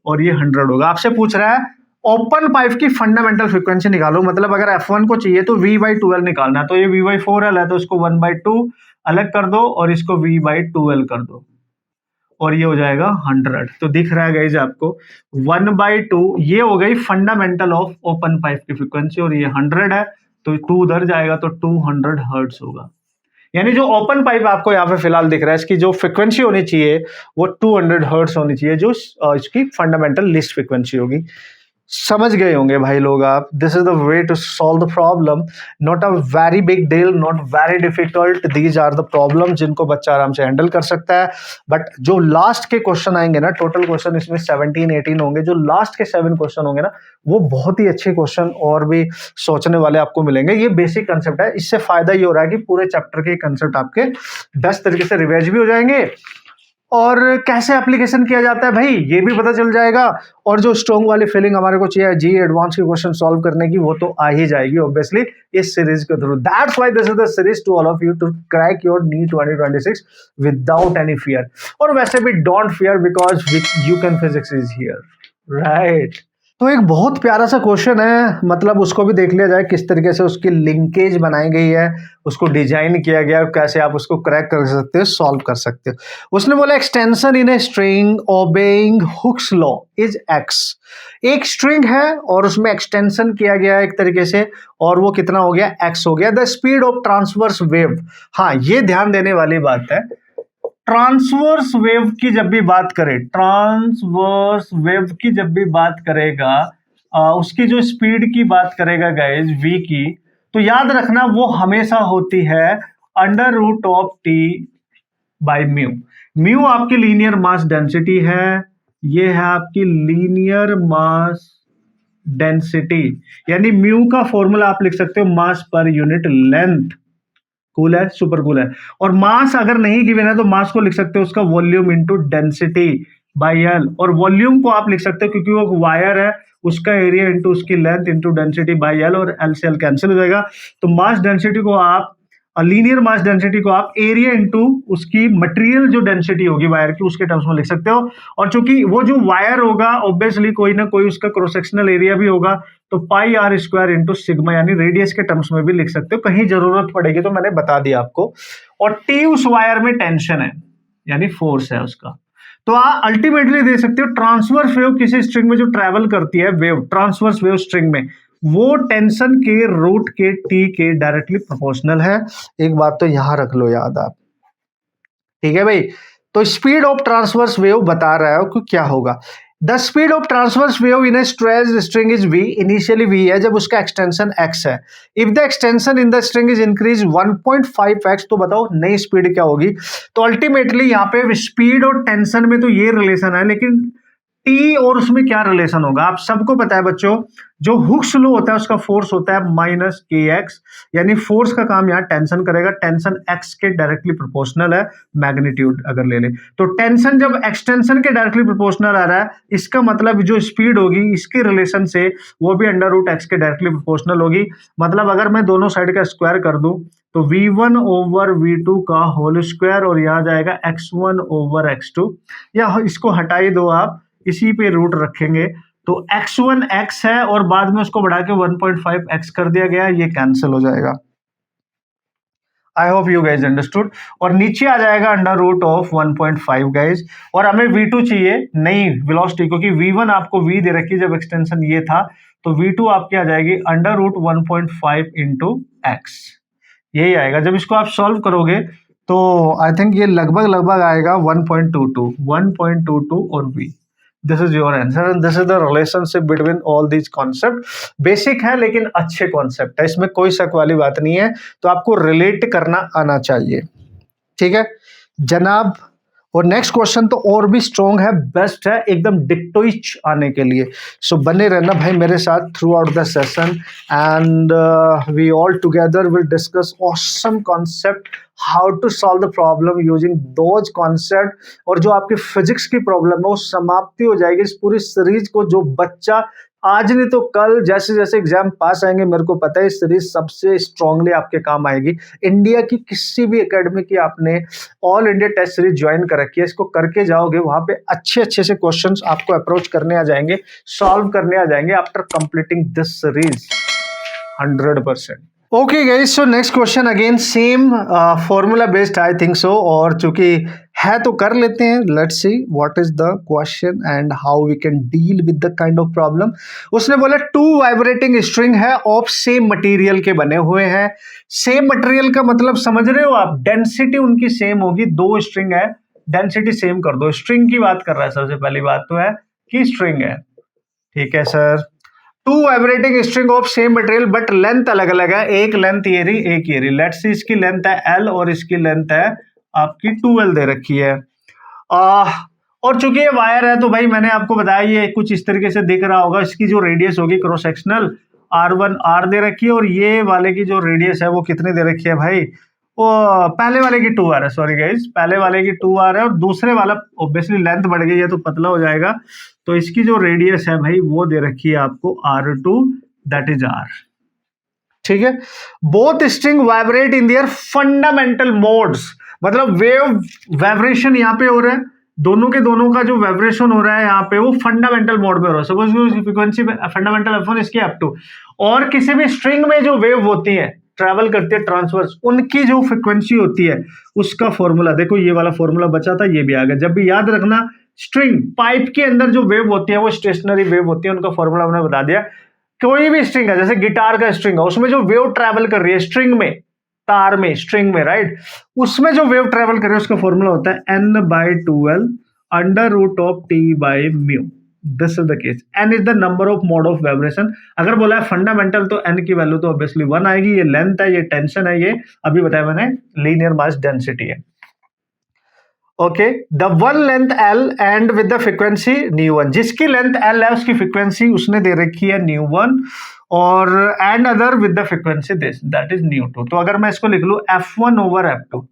और ये 100 होगा। आपसे पूछ रहा है ओपन पाइप की फंडामेंटल फ्रीक्वेंसी निकालो, मतलब अगर F1 को चाहिए तो V/2L निकालना है, तो ये V/4L है, तो इसको 1/2 अलग कर दो और इसको V/2L कर दो, और ये हो जाएगा 100। तो दिख रहा है गाइस आपको 1/2, ये हो गई फंडामेंटल ऑफ ओपन पाइप की फ्रीक्वेंसी, और ये 100 है, तो 2 उधर जाएगा तो 200 हर्ट्ज होगा। यानी जो ओपन पाइप आपको यहाँ पे फिलहाल दिख रहा है, इसकी जो फ्रीक्वेंसी होनी चाहिए वो 200 हर्ट्ज होनी चाहिए, जो इसकी फंडामेंटल लिस्ट फ्रीक्वेंसी होगी। समझ गए होंगे भाई लोग आप। This is the way to solve the problem, not a very big deal, not very difficult, these are the problem जिनको बच्चा आराम से हैंडल कर सकता है। बट जो लास्ट के क्वेश्चन आएंगे ना, टोटल क्वेश्चन इसमें 17-18 होंगे, जो लास्ट के 7 क्वेश्चन होंगे ना, वो बहुत ही अच्छे क्वेश्चन और भी सोचने वाले आपको मिलेंगे। ये बेसिक कंसेप्ट है, इससे फायदा ये हो रहा है कि पूरे चैप्टर के कंसेप्ट आपके 10 तरीके से रिवाइज भी हो जाएंगे, और कैसे एप्लीकेशन किया जाता है भाई ये भी पता चल जाएगा। और जो स्ट्रॉन्ग वाली फीलिंग हमारे को चाहिए जी एडवांस के क्वेश्चन सॉल्व करने की, वो तो आ ही जाएगी ऑब्वियसली इस सीरीज के through. That's why this is the series to all of you to crack your NEET 2026 without any fear. और वैसे भी don't fear because you can physics is here, right. तो एक बहुत प्यारा सा क्वेश्चन है, मतलब उसको भी देख लिया जाए किस तरीके से उसकी लिंकेज बनाई गई है, उसको डिजाइन किया गया, और कैसे आप उसको क्रैक कर सकते हो, सॉल्व कर सकते हो। उसने बोला extension in a string obeying Hooke's law is x. एक स्ट्रिंग है और उसमें एक्सटेंशन किया गया है एक तरीके से, और वो कितना हो गया, एक्स हो गया। The speed of transverse wave, हाँ ये ध्यान देने वाली बात है, ट्रांसवर्स वेव की जब भी बात करें, ट्रांसवर्स वेव की जब भी बात करेगा, उसकी जो स्पीड की बात करेगा गाइज v की, तो याद रखना वो हमेशा होती है under root of t by mu. Mu आपकी लीनियर मास डेंसिटी है, ये है आपकी लीनियर मास डेंसिटी, यानी म्यू का फॉर्मूला आप लिख सकते हो मास पर यूनिट लेंथ। कूल है, सुपर कूल है। और मास अगर नहीं गिवन है तो मास को लिख सकते हो उसका volume into density by L, और वॉल्यूम को आप लिख सकते हो क्योंकि वो वायर है, उसका एरिया इनटू उसकी length into density by L, और एल से एल कैंसिल हो जाएगा। तो मास डेंसिटी को आप, लीनियर मास डेंसिटी को आप एरिया इनटू उसकी मटेरियल जो डेंसिटी होगी वायर की, उसके टर्म्स में लिख सकते हो। और चूंकि वो जो वायर होगा ऑब्वियसली कोई ना कोई उसका क्रॉस सेक्शनल एरिया भी होगा, तो पाई आर स्क्वायर इंटू सिग्मा, यानी रेडियस के टर्म्स में भी लिख सकते हो, कहीं जरूरत पड़ेगी तो मैंने बता दिया आपको। और टी उस वायर में टेंशन है, यानी फोर्स है उसका। तो आप अल्टीमेटली दे सकते हो ट्रांसवर्स वेव किसी स्ट्रिंग में जो ट्रेवल करती है, वेव ट्रांसवर्स वेव स्ट्रिंग में, वो टेंशन के रूट के टी के डायरेक्टली प्रोपोर्शनल है। एक बात तो यहां रख लो याद आप, ठीक है भाई। तो स्पीड ऑफ ट्रांसवर्स वेव बता रहा है कि क्या होगा। The speed of transverse wave in A stretched string is v, initially v है जब उसका एक्सटेंशन x है। If the extension in the string is increase 1.5x, तो बताओ नई स्पीड क्या होगी। तो अल्टीमेटली यहाँ पे स्पीड और टेंशन में तो ये रिलेशन है, लेकिन टी और उसमें क्या रिलेशन होगा आप सबको पता है बच्चों। जो हुक्स लॉ होता है उसका फोर्स होता है माइनस के एक्स, यानी फोर्स का काम यहाँ टेंशन करेगा, टेंशन एक्स के डायरेक्टली प्रोपोर्शनल है, मैग्नीट्यूड अगर ले ले तो टेंशन जब एक्सटेंशन के डायरेक्टली प्रोपोर्शनल आ रहा है, इसका मतलब जो स्पीड होगी इसके रिलेशन से वो भी अंडर रूट एक्स के डायरेक्टली प्रोपोर्शनल होगी। मतलब अगर मैं दोनों साइड का स्क्वायर कर दूं तो v1 ओवर v2 का होल स्क्वायर, और यहाँ जाएगा x1 ओवर x2, या इसको हटा ही दो आप, इसी पे रूट रखेंगे तो x1 x है और बाद में उसको बढ़ा के 1.5x कर दिया गया, ये कैंसिल हो जाएगा। I hope you guys understood. और नीचे आ जाएगा अंडर रूट ऑफ 1.5 गाइज, और हमें v2 चाहिए नहीं वेलोसिटी, क्योंकि v1 आपको v दे रखी जब एक्सटेंशन ये था, तो v2 आपकी आ जाएगी अंडर रूट 1.5 इंटू एक्स, यही आएगा। जब इसको आप सॉल्व करोगे तो आई थिंक ये लगभग आएगा 1.22 और v। This is your answer and this is the relationship between all these concept. Basic है लेकिन अच्छे कॉन्सेप्ट है, इसमें कोई शक वाली बात नहीं है, तो आपको रिलेट करना आना चाहिए, ठीक है जनाब। और नेक्स्ट क्वेश्चन तो और भी स्ट्रॉन्ग है, बेस्ट है, एकदम डिक्टोइच आने के लिए। सो बने रहना भाई मेरे साथ throughout the session, and we all together will discuss awesome concept, how to solve the problem using those concept. और जो आपकी फिजिक्स की प्रॉब्लम है वो समाप्ति हो जाएगी इस पूरी सीरीज को। जो बच्चा आज नहीं तो कल जैसे जैसे एग्जाम पास आएंगे, मेरे को पता है इस सीरीज सबसे स्ट्रांगली आपके काम आएगी। इंडिया की किसी भी एकेडमी की आपने all India test series join कर रखी है, इसको करके जाओगे वहां पे अच्छे अच्छे से क्वेश्चंस आपको अप्रोच करने आ जाएंगे, सॉल्व करने आ जाएंगे after completing this series 100%। Okay guys, so next question again same formula based I think so, और चूंकि है तो कर लेते हैं। Let's see what is the question and how we can deal with the kind of problem. उसने बोला two vibrating string है ऑफ सेम मटेरियल के बने हुए हैं। सेम मटेरियल का मतलब समझ रहे हो आप, डेंसिटी उनकी सेम होगी, दो स्ट्रिंग है, डेंसिटी सेम कर दो। स्ट्रिंग की बात कर रहा है, सबसे पहली बात तो है कि स्ट्रिंग है, ठीक है sir. Two vibrating string of same material but length अलग अलग है, एक लेंथ ये रही एक ये रही। लेट्स सी इसकी लेंथ है एल और इसकी लेंथ है आपकी 2L दे रखी है। और चूंकि ये वायर है तो भाई मैंने आपको बताया ये कुछ इस तरीके से दिख रहा होगा, इसकी जो रेडियस होगी क्रॉस सेक्शनल R1 R दे रखी है, और ये वाले की जो रेडियस है वो कितनी दे रखी है भाई, वो पहले वाले की 2R है, सॉरी गाइस, पहले वाले की 2R है और दूसरे वाला ऑब्वियसली लेंथ बढ़ गई है तो पतला हो जाएगा, तो इसकी जो रेडियस है भाई वो दे रखी है आपको R2, दैट इज R। ठीक है, both string vibrate in their fundamental modes, मतलब वेव वाइब्रेशन यहाँ पे हो रहा है, दोनों के दोनों का जो वाइब्रेशन हो रहा है यहाँ पे वो फंडामेंटल मोड में हो रहा है। सपोज फ्रीक्वेंसी फंडामेंटल F1 इसकी F2, और किसी भी स्ट्रिंग में जो वेव होती है ट्रैवल करती है ट्रांसवर्स, उनकी जो फ्रीक्वेंसी होती है उसका फॉर्मूला देखो, ये वाला फॉर्मूला बचा था ये भी आ गया। जब भी याद रखना स्ट्रिंग पाइप के अंदर जो वेव होती है वो स्टेशनरी वेव होती है, उनका फॉर्मूला हमने बता दिया। कोई भी स्ट्रिंग है जैसे गिटार का स्ट्रिंग है, उसमें जो वेव ट्रैवल कर रही है स्ट्रिंग में, तार में, स्ट्रिंग में, राइट, उसमें जो वेव ट्रैवल कर रही है उसका फॉर्मूला होता है n/2L √T/μ। This is the case, n is the number of mode of vibration. अगर बोला है फंडामेंटल तो n की वैल्यू तो ऑब्वियसली 1 आएगी। ये लेंथ है, ये टेंशन है, ये अभी बताया मैंने लीनियर मास डेंसिटी है। Okay, the one length L and with the frequency ν1, जिसकी लेंथ L है उसकी फ्रीक्वेंसी उसने दे रखी है ν1, और and other with the frequency this that is ν2। तो अगर मैं इसको लिख लूं F1/F2,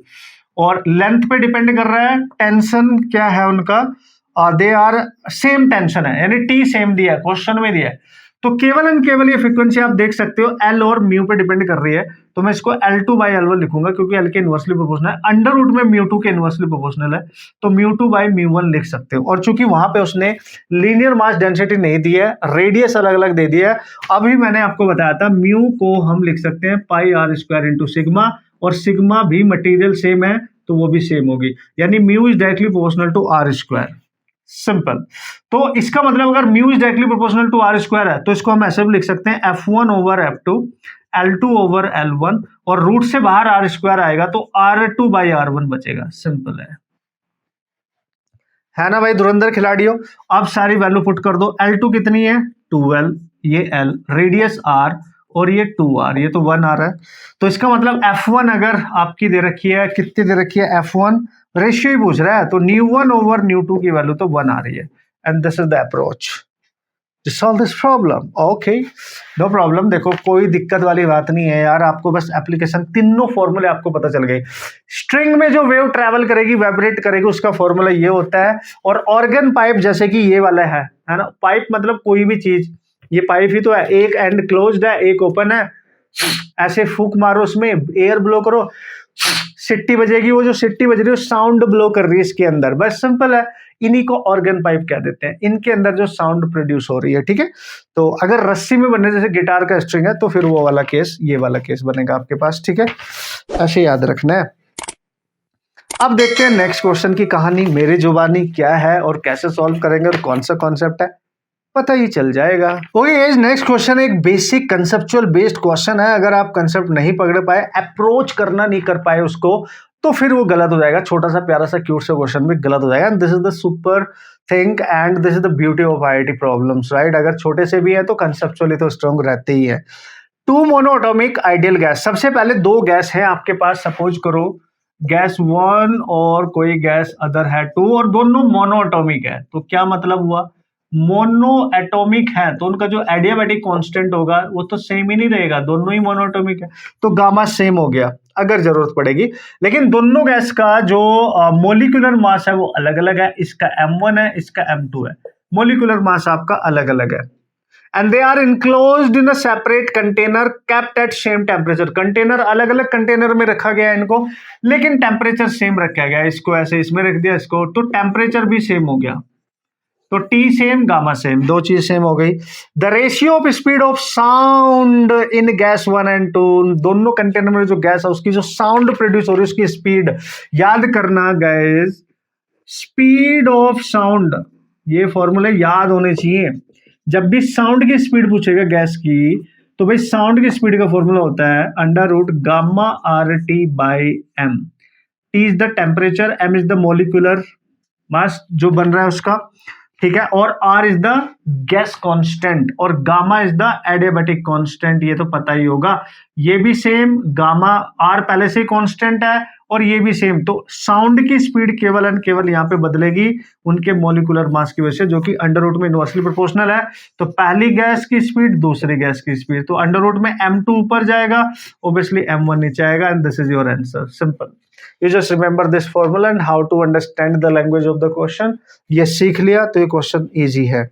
और लेंथ पे डिपेंड कर रहा है, टेंशन क्या है उनका, दे आर सेम टेंशन है, यानी टी सेम दिया है, क्वेश्चन में दिया है, तो केवल एंड केवल ये फ्रीक्वेंसी आप देख सकते हो एल और म्यू पे डिपेंड कर रही है, तो मैं इसको L2/L1 लिखूंगा क्योंकि एल के इनवर्सली प्रोपोर्शनल है, अंडर रूट में μ2 के इनवर्सली प्रोपोर्शनल है, तो μ2/μ1 लिख सकते हो। और चूंकि वहां पे उसने लीनियर मास डेंसिटी नहीं दी है, रेडियस अलग अलग दे दिया है, अभी मैंने आपको बताया था म्यू को हम लिख सकते हैं πr² इंटू सिग्मा, और सिग्मा भी मटीरियल सेम है तो वो भी सेम होगी, यानी mu is directly proportional to R²। Simple. तो इसका मतलब अगर mu is directly proportional to R² है तो इसको हम ऐसे भी लिख सकते हैं F1/F2 L2/L1, और रूट से बाहर R² आएगा तो R2/R1 बचेगा। सिंपल है ना भाई धुरंधर खिलाड़ियों। अब सारी वैल्यू पुट कर दो। L2 कितनी है 2L, ये L, रेडियस R, और ये 2R, ये तो 1 आ रहा है, तो इसका मतलब F1 अगर आपकी दे रखी है, कितनी दे रखी है, F1 रेशियो ही पूछ रहा है, तो ν1/ν2 की वैल्यू तो 1 आ रही है, and this is the approach to solve this problem। Okay, no problem. देखो कोई दिक्कत वाली बात नहीं है यार, आपको बस एप्लीकेशन, तीनों फॉर्मूले आपको पता चल गए। स्ट्रिंग में जो वेव ट्रैवल करेगी, वाइब्रेट करेगी, उसका फॉर्मूला ये होता है, और ऑर्गन पाइप जैसे कि ये वाला है ना, पाइप मतलब कोई भी चीज, ये पाइप ही तो है, एक एंड क्लोज्ड है एक ओपन है, ऐसे फूक मारो उसमें, एयर ब्लो करो, सिट्टी बजेगी, वो जो सिट्टी बज रही है साउंड ब्लो कर रही है इसके अंदर, बस सिंपल है। इन्हीं को ऑर्गन पाइप कह देते हैं, इनके अंदर जो साउंड प्रोड्यूस हो रही है, ठीक है। तो अगर रस्सी में बनने जैसे गिटार का स्ट्रिंग है तो फिर वो वाला केस, ये वाला केस बनेगा आपके पास, ठीक है, ऐसे याद रखना है। अब देखते हैं नेक्स्ट क्वेश्चन की कहानी मेरी जुबानी क्या है और कैसे सॉल्व करेंगे और कौन सा कॉन्सेप्ट है, पता ही चल जाएगा। ओके, नेक्स्ट क्वेश्चन एक बेसिक कंसेप्चुअल बेस्ड क्वेश्चन है। अगर आप कंसेप्ट नहीं पकड़ पाए, अप्रोच करना नहीं कर पाए उसको, तो फिर वो गलत हो जाएगा। छोटा सा प्यारा सा क्यूट सा क्वेश्चन भी गलत हो जाएगा। And this is the super thing and this is the beauty of IIT problems, right. अगर छोटे से भी है तो कंसेप्चुअली तो स्ट्रॉन्ग रहते ही है। 2 मोनोएटॉमिक आइडियल गैस, सबसे पहले 2 गैस है आपके पास, सपोज करो गैस 1 और कोई गैस अदर है 2, और दोनों मोनोएटॉमिक है, तो क्या मतलब हुआ, मोनो एटॉमिक है तो उनका जो एडियाबैटिक कांस्टेंट होगा वो तो सेम ही नहीं रहेगा, दोनों ही मोनोएटॉमिक है, तो गामा सेम हो गया अगर जरूरत पड़ेगी। लेकिन दोनों गैस का जो मोलिकुलर मास है वो अलग अलग है, इसका M1 है, इसका M2 है, मोलिकुलर मास आपका अलग अलग है। And they are enclosed in a separate container kept at same temperature, container अलग अलग कंटेनर में रखा गया है इनको, लेकिन टेम्परेचर सेम रखा गया है, इसको ऐसे इसमें रख दिया इसको, तो टेम्परेचर भी सेम हो गया, तो T सेम गामा सेम, दो चीज सेम हो गई। The ratio of speed of sound in gas 1 and 2, दोनों कंटेनर में जो गैस है उसकी जो साउंड प्रोड्यूस हो रही है उसकी स्पीड याद करना गाइस, स्पीड ऑफ साउंड, ये फॉर्मूले याद होने चाहिए। जब भी साउंड की स्पीड पूछेगा गैस की, तो भाई साउंड की स्पीड का फॉर्मूला होता है √γ/RT/m। T is the temperature, M is the molecular mass जो बन रहा है उसका, ठीक है, और R is the gas constant और gamma is the adiabatic constant, ये तो पता ही होगा। ये भी सेम, गामा R पहले से ही कांस्टेंट है और ये भी सेम। तो साउंड की स्पीड केवल एंड केवल यहाँ पे बदलेगी उनके मॉलिक्यूलर मास की वजह से, जो कि अंडर रूट में इनवर्सली प्रोपोर्शनल है। तो पहली गैस की स्पीड, दूसरी गैस की स्पीड, तो अंडर रूट में m2 ऊपर जाएगा, ऑब्वियसली m1 नीचे आएगा, and this is your answer, simple. You just remember this formula and how to understand the language of the question. ये सीख लिया तो ये क्वेश्चन इजी है,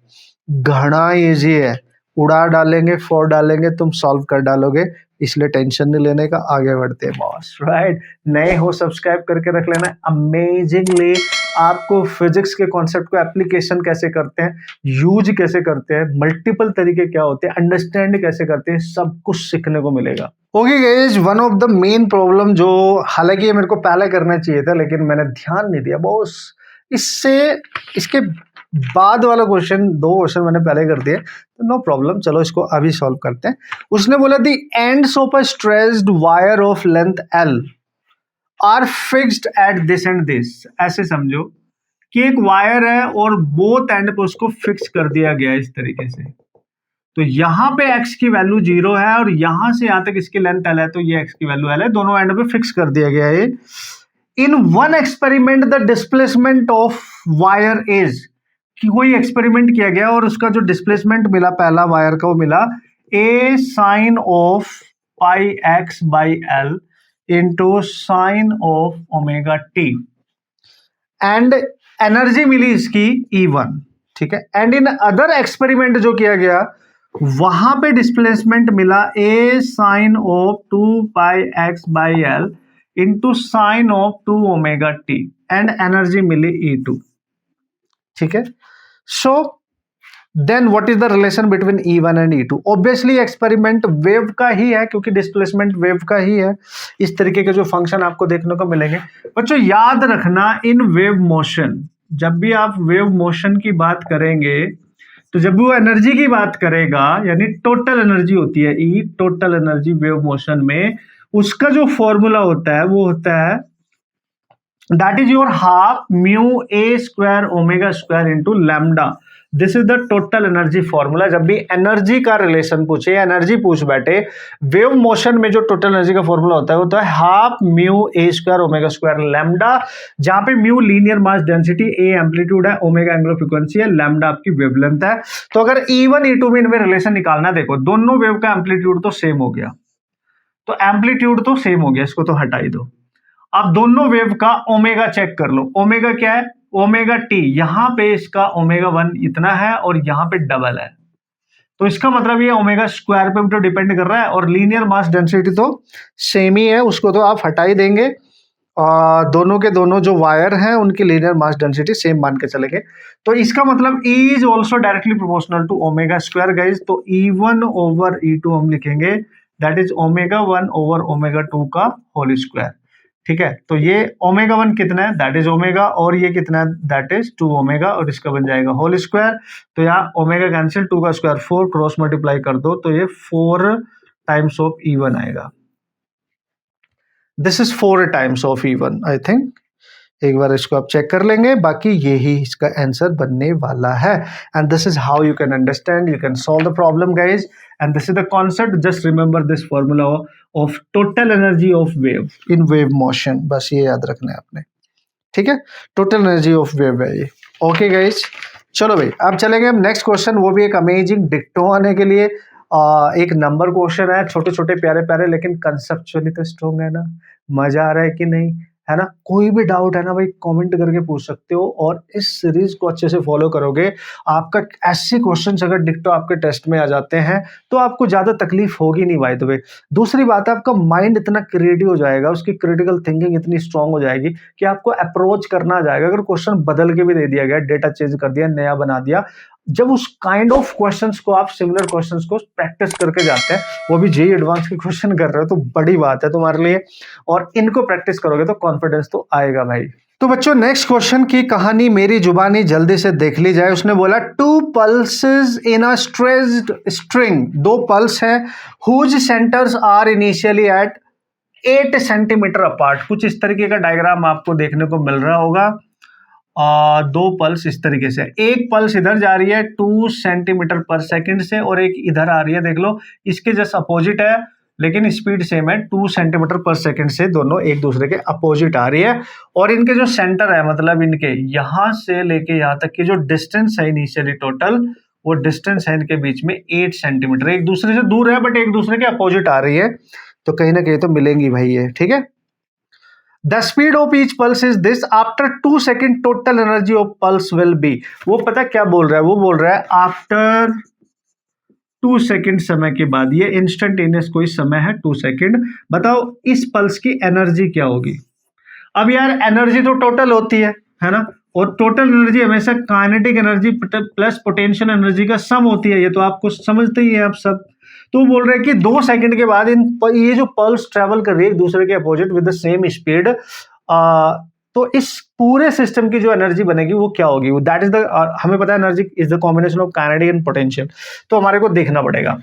घना इजी है, उड़ा डालेंगे, फोड़ डालेंगे, तुम सॉल्व कर डालोगे, इसलिए टेंशन नहीं लेने का, आगे बढ़ते हैं बॉस, राइट। नए हो सब्सक्राइब करके रख लेना। अमेजिंगली आपको फिजिक्स के कॉन्सेप्ट को एप्लीकेशन कैसे करते हैं, यूज कैसे करते हैं, मल्टीपल तरीके क्या होते हैं, अंडरस्टैंड कैसे करते हैं, सब कुछ सीखने को मिलेगा। Okay guys, one of the main problem जो, हालांकि ये मेरे को पहले करना चाहिए था लेकिन मैंने ध्यान नहीं दिया बॉस, इसके बाद वाला क्वेश्चन, 2 क्वेश्चन मैंने पहले कर दिए, तो नो प्रॉब्लम, चलो इसको अभी सॉल्व करते हैं। उसने बोला the ends of a stretched wire of length L are fixed at this end this. ऐसे समझो कि एक वायर है और बोथ एंड पे उसको फिक्स कर दिया गया है इस तरीके से। तो यहां पे x की वैल्यू 0 है और यहां से यहां तक इसकी लेंथ L है, तो ये x की वैल्यू L है, दोनों एंड पे फिक्स कर दिया गया है। In one experiment the displacement of wire is, कि कोई एक्सपेरिमेंट किया गया और उसका जो डिस्प्लेसमेंट मिला पहला वायर का, वो मिला a sine of pi x by L into sine of omega t, and energy मिली इसकी E1, ठीक है। एंड इन अदर एक्सपेरिमेंट जो किया गया, वहां पे डिस्प्लेसमेंट मिला a sine of 2 pi x by L into sine of 2 omega t, and energy मिली E2, ठीक है। So then what is the relation between E1 and E2? Obviously experiment wave का ही है, क्योंकि डिस्प्लेसमेंट वेव का ही है। इस तरीके के जो फंक्शन आपको देखने को मिलेंगे बच्चों, याद रखना इन वेव मोशन, जब भी आप वेव मोशन की बात करेंगे, तो जब भी वो एनर्जी की बात करेगा, यानी टोटल एनर्जी होती है E, total energy wave motion में, उसका जो फॉर्मूला होता है वो होता है that is your half mu A square omega square into lambda. This is the total energy formula. जब भी एनर्जी का रिलेशन पूछे, एनर्जी पूछ बैठे, वेव मोशन में जो टोटल एनर्जी का फॉर्मूला होता है वो तो है half mu A square omega square lambda, जहां पे mu linear mass density, A amplitude है, ओमेगा एंगुलर फ्रीक्वेंसी है, लैम्डा आपकी वेवलेंथ है। तो अगर E1 E2 में इनमें रिलेशन निकालना, देखो दोनों वेव का एम्पलीट्यूड तो सेम हो गया, तो एम्पलीट्यूड तो सेम हो गया, इसको तो हटा ही दो। अब दोनों वेव का ओमेगा चेक कर लो। ओमेगा क्या है? Omega T. यहां पे इसका ओमेगा 1 इतना है और यहां पे डबल है, तो इसका मतलब ये ओमेगा स्क्वायर पे भी तो डिपेंड कर रहा है, और लीनियर मास डेंसिटी तो सेम ही है, उसको तो आप हटा ही देंगे। दोनों के दोनों जो वायर हैं उनकी लीनियर मास डेंसिटी सेम मान के चलेंगे, तो इसका मतलब E is also directly proportional to omega square guys. तो E1 ओवर E2 हम लिखेंगे that is omega 1 over omega 2 का होल स्क्वायर, ठीक है। तो ये ओमेगा 1 कितना है, दैट इज ओमेगा, और ये कितना है, दैट इज 2 ओमेगा, और इसका बन जाएगा होल स्क्वायर। तो यहाँ ओमेगा कैंसिल, 2 का स्क्वायर 4, क्रॉस मल्टीप्लाई कर दो तो ये 4 टाइम्स ऑफ E1 आएगा। This is 4 times of E1 I think. एक बार इसको आप चेक कर लेंगे, बाकी यही इसका आंसर बनने वाला है। And this is how you can understand, you can solve the problem guys, and this is the concept. Just remember this formula of total energy of wave in wave motion, बस ये याद रखना है आपने, ठीक है। टोटल एनर्जी ऑफ वेव है ये। ओके गाइज, चलो भाई अब चलेंगे हम नेक्स्ट क्वेश्चन, वो भी एक अमेजिंग डिक्टो आने के लिए। एक नंबर क्वेश्चन है, छोटे छोटे प्यारे प्यारे, लेकिन कंसेप्चुअली तो स्ट्रॉन्ग है ना। मजा आ रहा है कि नहीं, है ना। कोई भी डाउट है ना भाई, कमेंट करके पूछ सकते हो, और इस सीरीज को अच्छे से फॉलो करोगे, आपका ऐसे क्वेश्चंस अगर डिक्टो आपके टेस्ट में आ जाते हैं तो आपको ज्यादा तकलीफ होगी नहीं बाय द वे। दूसरी बात है, आपका माइंड इतना क्रिएटिव हो जाएगा, उसकी क्रिटिकल थिंकिंग इतनी स्ट्रांग हो जाएगी कि आपको अप्रोच करना आ जाएगा। अगर क्वेश्चन बदल के भी दे दिया गया, डेटा चेंज कर दिया, नया बना दिया, जब उस काइंड ऑफ क्वेश्चंस को आप, सिमिलर क्वेश्चंस को प्रैक्टिस करके जाते हैं, वो भी जेईई एडवांस के क्वेश्चन कर रहे हो, तो बड़ी बात है तुम्हारे लिए, और इनको प्रैक्टिस करोगे तो कॉन्फिडेंस तो आएगा भाई। तो बच्चों नेक्स्ट क्वेश्चन की कहानी मेरी जुबानी जल्दी से देख ली जाए। उसने बोला 2 pulses इन अ स्ट्रेच्ड स्ट्रिंग, 2 पल्स हैं whose centers are initially at 8 centimetre apart. कुछ इस तरीके का डायग्राम आपको देखने को मिल रहा होगा, दो पल्स इस तरीके से, एक पल्स इधर जा रही है 2 सेंटीमीटर पर सेकंड से और एक इधर आ रही है, देख लो इसके जस्ट अपोजिट है लेकिन स्पीड सेम है, 2 सेंटीमीटर पर सेकंड से दोनों एक दूसरे के अपोजिट आ रही है। और इनके जो सेंटर है मतलब इनके यहां से लेके यहां तक की जो डिस्टेंस है इनिशियली टोटल, वो डिस्टेंस है इनके बीच में 8 सेंटीमीटर, एक दूसरे से दूर है बट एक दूसरे के अपोजिट आ रही है, तो कहीं ना कहीं तो मिलेंगी भाई ये, ठीक है। The speed of each pulse is this, after 2 second total energy of pulse will be, वो पता क्या बोल रहा है, वो बोल रहा है आफ्टर 2 सेकेंड समय के बाद, ये इंस्टेंटेनियस कोई समय है 2 सेकेंड, बताओ इस पल्स की एनर्जी क्या होगी। अब यार एनर्जी तो टोटल होती है ना, और टोटल एनर्जी हमेशा kinetic energy plus potential energy का सम होती है, ये तो आपको समझते ही हैं आप सब। तो बोल रहे हैं कि 2 सेकंड के बाद ये जो पल्स ट्रेवल कर रही है एक दूसरे के opposite with the same speed, तो इस पूरे सिस्टम की जो एनर्जी बनेगी वो क्या होगी, दैट इज द, हमें पता है energy is the combination of kinetic and potential, तो हमारे को देखना पड़ेगा।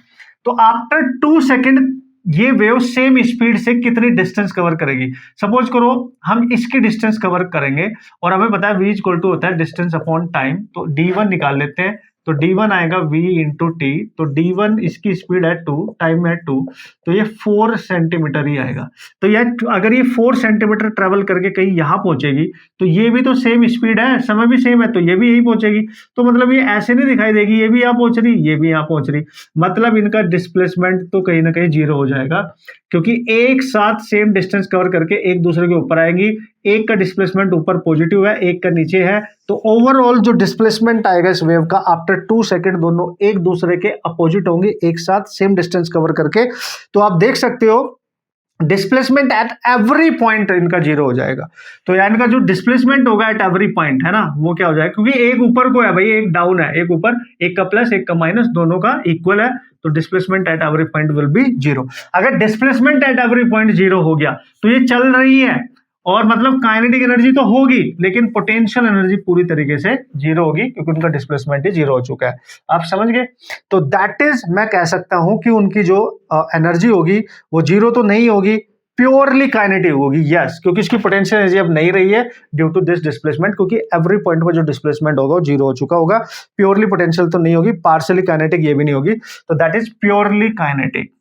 तो आफ्टर 2 सेकंड ये वेव सेम स्पीड से कितनी डिस्टेंस कवर करेगी। सपोज करो हम इसकी डिस्टेंस कवर करेंगे और हमें पता है v इक्वल टू होता है डिस्टेंस अपॉन टाइम, तो d1 निकाल लेते हैं, तो d1 आएगा v इंटू टी, तो d1 इसकी स्पीड है 2, टाइम है 2, तो ये 4 सेंटीमीटर ही आएगा। तो यार अगर ये 4 सेंटीमीटर ट्रेवल करके कहीं यहाँ पहुंचेगी तो ये भी तो सेम स्पीड है, समय भी सेम है, तो ये भी यही पहुंचेगी। तो मतलब ये ऐसे नहीं दिखाई देगी ये भी यहाँ पहुंच रही ये भी यहाँ पहुंच रही, मतलब इनका डिस्प्लेसमेंट तो कहीं ना कहीं जीरो हो जाएगा, क्योंकि एक साथ सेम डिस्टेंस कवर करके एक दूसरे के ऊपर आएंगी, एक का डिस्प्लेसमेंट ऊपर पॉजिटिव है एक का नीचे है, तो ओवरऑल जो डिस्प्लेसमेंट आएगा इस वेव का आफ्टर 2 सेकंड दोनों एक दूसरे के अपोजिट होंगे एक साथ सेम डिस्टेंस कवर करके। तो आप देख सकते हो डिस्प्लेसमेंट एट एवरी पॉइंट इनका जीरो हो जाएगा। तो यानी इनका जो डिस्प्लेसमेंट होगा एट एवरी पॉइंट है ना, वो क्या हो जाएगा, क्योंकि एक ऊपर को है भाई, एक डाउन है, एक ऊपर, एक का प्लस एक का माइनस, दोनों का इक्वल है, तो displacement at every point will be zero. अगर displacement at every point zero हो गया तो ये चल रही है और मतलब काइनेटिक एनर्जी तो होगी लेकिन पोटेंशियल एनर्जी पूरी तरीके से जीरो होगी क्योंकि उनका डिस्प्लेसमेंट ही जीरो हो चुका है। आप समझ गए। तो दैट इज, मैं कह सकता हूं कि उनकी जो एनर्जी होगी वो जीरो तो नहीं होगी, प्योरली काइनेटिक होगी, यस, क्योंकि इसकी पोटेंशियल एनर्जी अब नहीं रही है ड्यू टू दिस डिस्प्लेसमेंट, क्योंकि एवरी पॉइंट पर जो डिस्प्लेसमेंट होगा वो जीरो हो चुका होगा। प्योरली पोटेंशियल तो नहीं होगी, पार्शियली काइनेटिक ये भी नहीं होगी, तो दैट इज प्योरली काइनेटिक।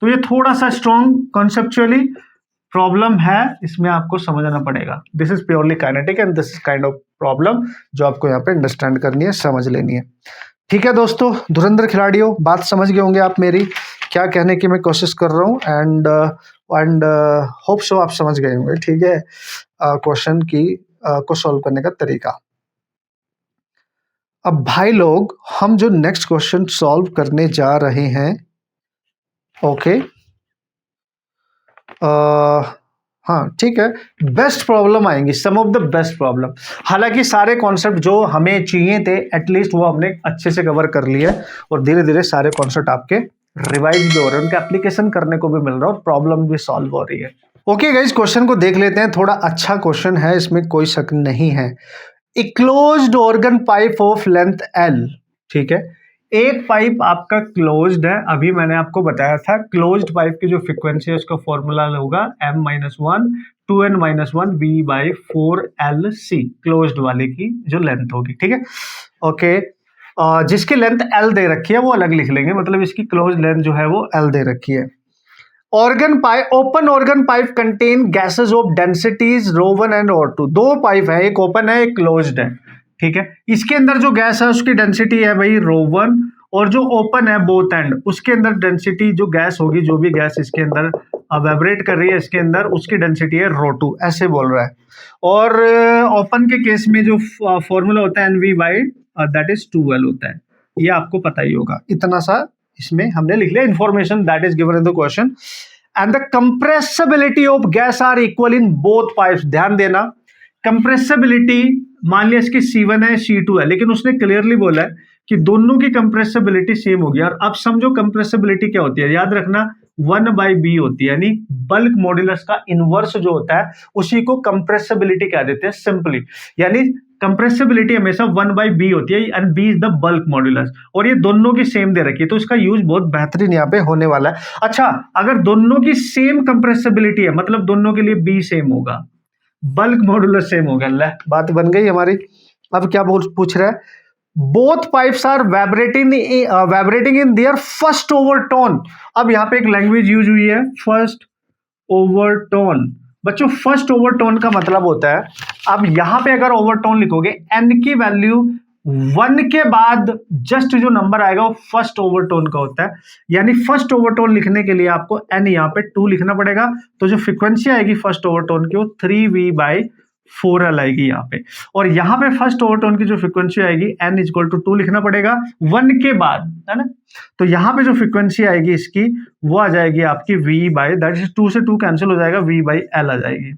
तो ये थोड़ा सा स्ट्रॉन्ग कॉन्सेप्चुअली प्रॉब्लम है, इसमें आपको समझना पड़ेगा। This is purely kinetic and this kind of problem जो आपको यहाँ पे अंडरस्टैंड करनी है, समझ लेनी है। ठीक है दोस्तों, धुरंधर खिलाड़ियों, बात समझ गए होंगे आप मेरी क्या कहने की मैं कोशिश कर रहा हूँ, एंड होप सो आप समझ गए होंगे। ठीक है, क्वेश्चन की को सॉल्व करने का तरीका। अब भाई लोग हम जो नेक्स्ट क्वेश्चन सॉल्व करने जा रहे हैं, ओके, हाँ ठीक है, बेस्ट प्रॉब्लम आएंगी, सम ऑफ द बेस्ट प्रॉब्लम। हालांकि सारे कॉन्सेप्ट जो हमें चाहिए थे एटलीस्ट वो हमने अच्छे से कवर कर लिए और धीरे धीरे सारे कॉन्सेप्ट आपके रिवाइज भी हो रहे हैं, उनका एप्लीकेशन करने को भी मिल रहा है और प्रॉब्लम भी सॉल्व हो रही है। ओके गाइस, क्वेश्चन को देख लेते हैं, थोड़ा अच्छा क्वेश्चन है, इसमें कोई शक नहीं है। A closed organ pipe of length L, ठीक है, एक पाइप आपका क्लोज्ड है, अभी मैंने आपको बताया था क्लोज्ड पाइप की जो फ्रीक्वेंसी है उसका फॉर्मूला होगा m-1 2n-1 v/4LC, क्लोज्ड वाले की जो लेंथ होगी, ठीक है। ओके, जिसकी लेंथ L दे रखी है वो अलग लिख लेंगे, मतलब इसकी क्लोज लेंथ जो है वो L दे रखी है। Organ pipe, open organ pipe contain gases of densities ρ1 and ρ2, दो पाइप है, एक ओपन है एक क्लोज्ड है, ठीक है। इसके अंदर जो गैस है उसकी डेंसिटी है भाई ρ1, और जो ओपन है बोथ एंड उसके अंदर डेंसिटी जो गैस होगी, जो भी गैस इसके अंदर वाइब्रेट कर रही है इसके अंदर, उसकी डेंसिटी है ρ2, ऐसे बोल रहा है। और ओपन के केस में जो फॉर्मूला होता है NV/ दैट इज 2L होता है, ये आपको पता ही होगा। इतना सा इसमें हमने लिख लिया, information that is given in the question. And the compressibility of gas are equal in both pipes, ध्यान देना, कंप्रेसिबिलिटी मान लिया इसकी C1 है C2 है, लेकिन उसने क्लियरली बोला है कि दोनों की कंप्रेसिबिलिटी सेम होगी। और अब समझो कंप्रेसिबिलिटी क्या होती है, याद रखना 1/b होती है, यानी बल्क मॉड्यूलस का इनवर्स जो होता है उसी को कंप्रेसिबिलिटी कह देते हैं सिंपली, यानी कंप्रेसिबिलिटी हमेशा 1/b होती है and b is the bulk modulus, और ये दोनों की सेम दे रखी है, तो इसका यूज बहुत बेहतरीन यहाँ पे होने वाला है। अच्छा, अगर दोनों की सेम कंप्रेसिबिलिटी है मतलब दोनों के लिए b सेम होगा, बल्क मॉडुलस सेम हो गया, ले बात बन गई हमारी। अब क्या पूछ रहा है, both pipes are vibrating in their first overtone. अब यहाँ पे एक लैंग्वेज यूज हुई है, फर्स्ट ओवरटोन। बच्चों फर्स्ट ओवरटोन का मतलब होता है, अब यहां पे अगर ओवरटोन लिखोगे एन की वैल्यू 1 के बाद जस्ट जो नंबर आएगा वो फर्स्ट ओवरटोन का होता है, यानी फर्स्ट ओवरटोन लिखने के लिए आपको एन यहाँ पे 2 लिखना पड़ेगा। तो जो फ्रीक्वेंसी आएगी फर्स्ट ओवरटोन की वो 3v/4l आएगी यहाँ पे, और यहाँ पे फर्स्ट ओवरटोन की जो फ्रीक्वेंसी आएगी n इक्वल टू 2 लिखना पड़ेगा 1 के बाद, है ना। तो यहाँ पे जो फ्रीक्वेंसी आएगी इसकी वो आ जाएगी आपकी v/2 से 2 कैंसिल हो जाएगा, v/l आ जाएगी।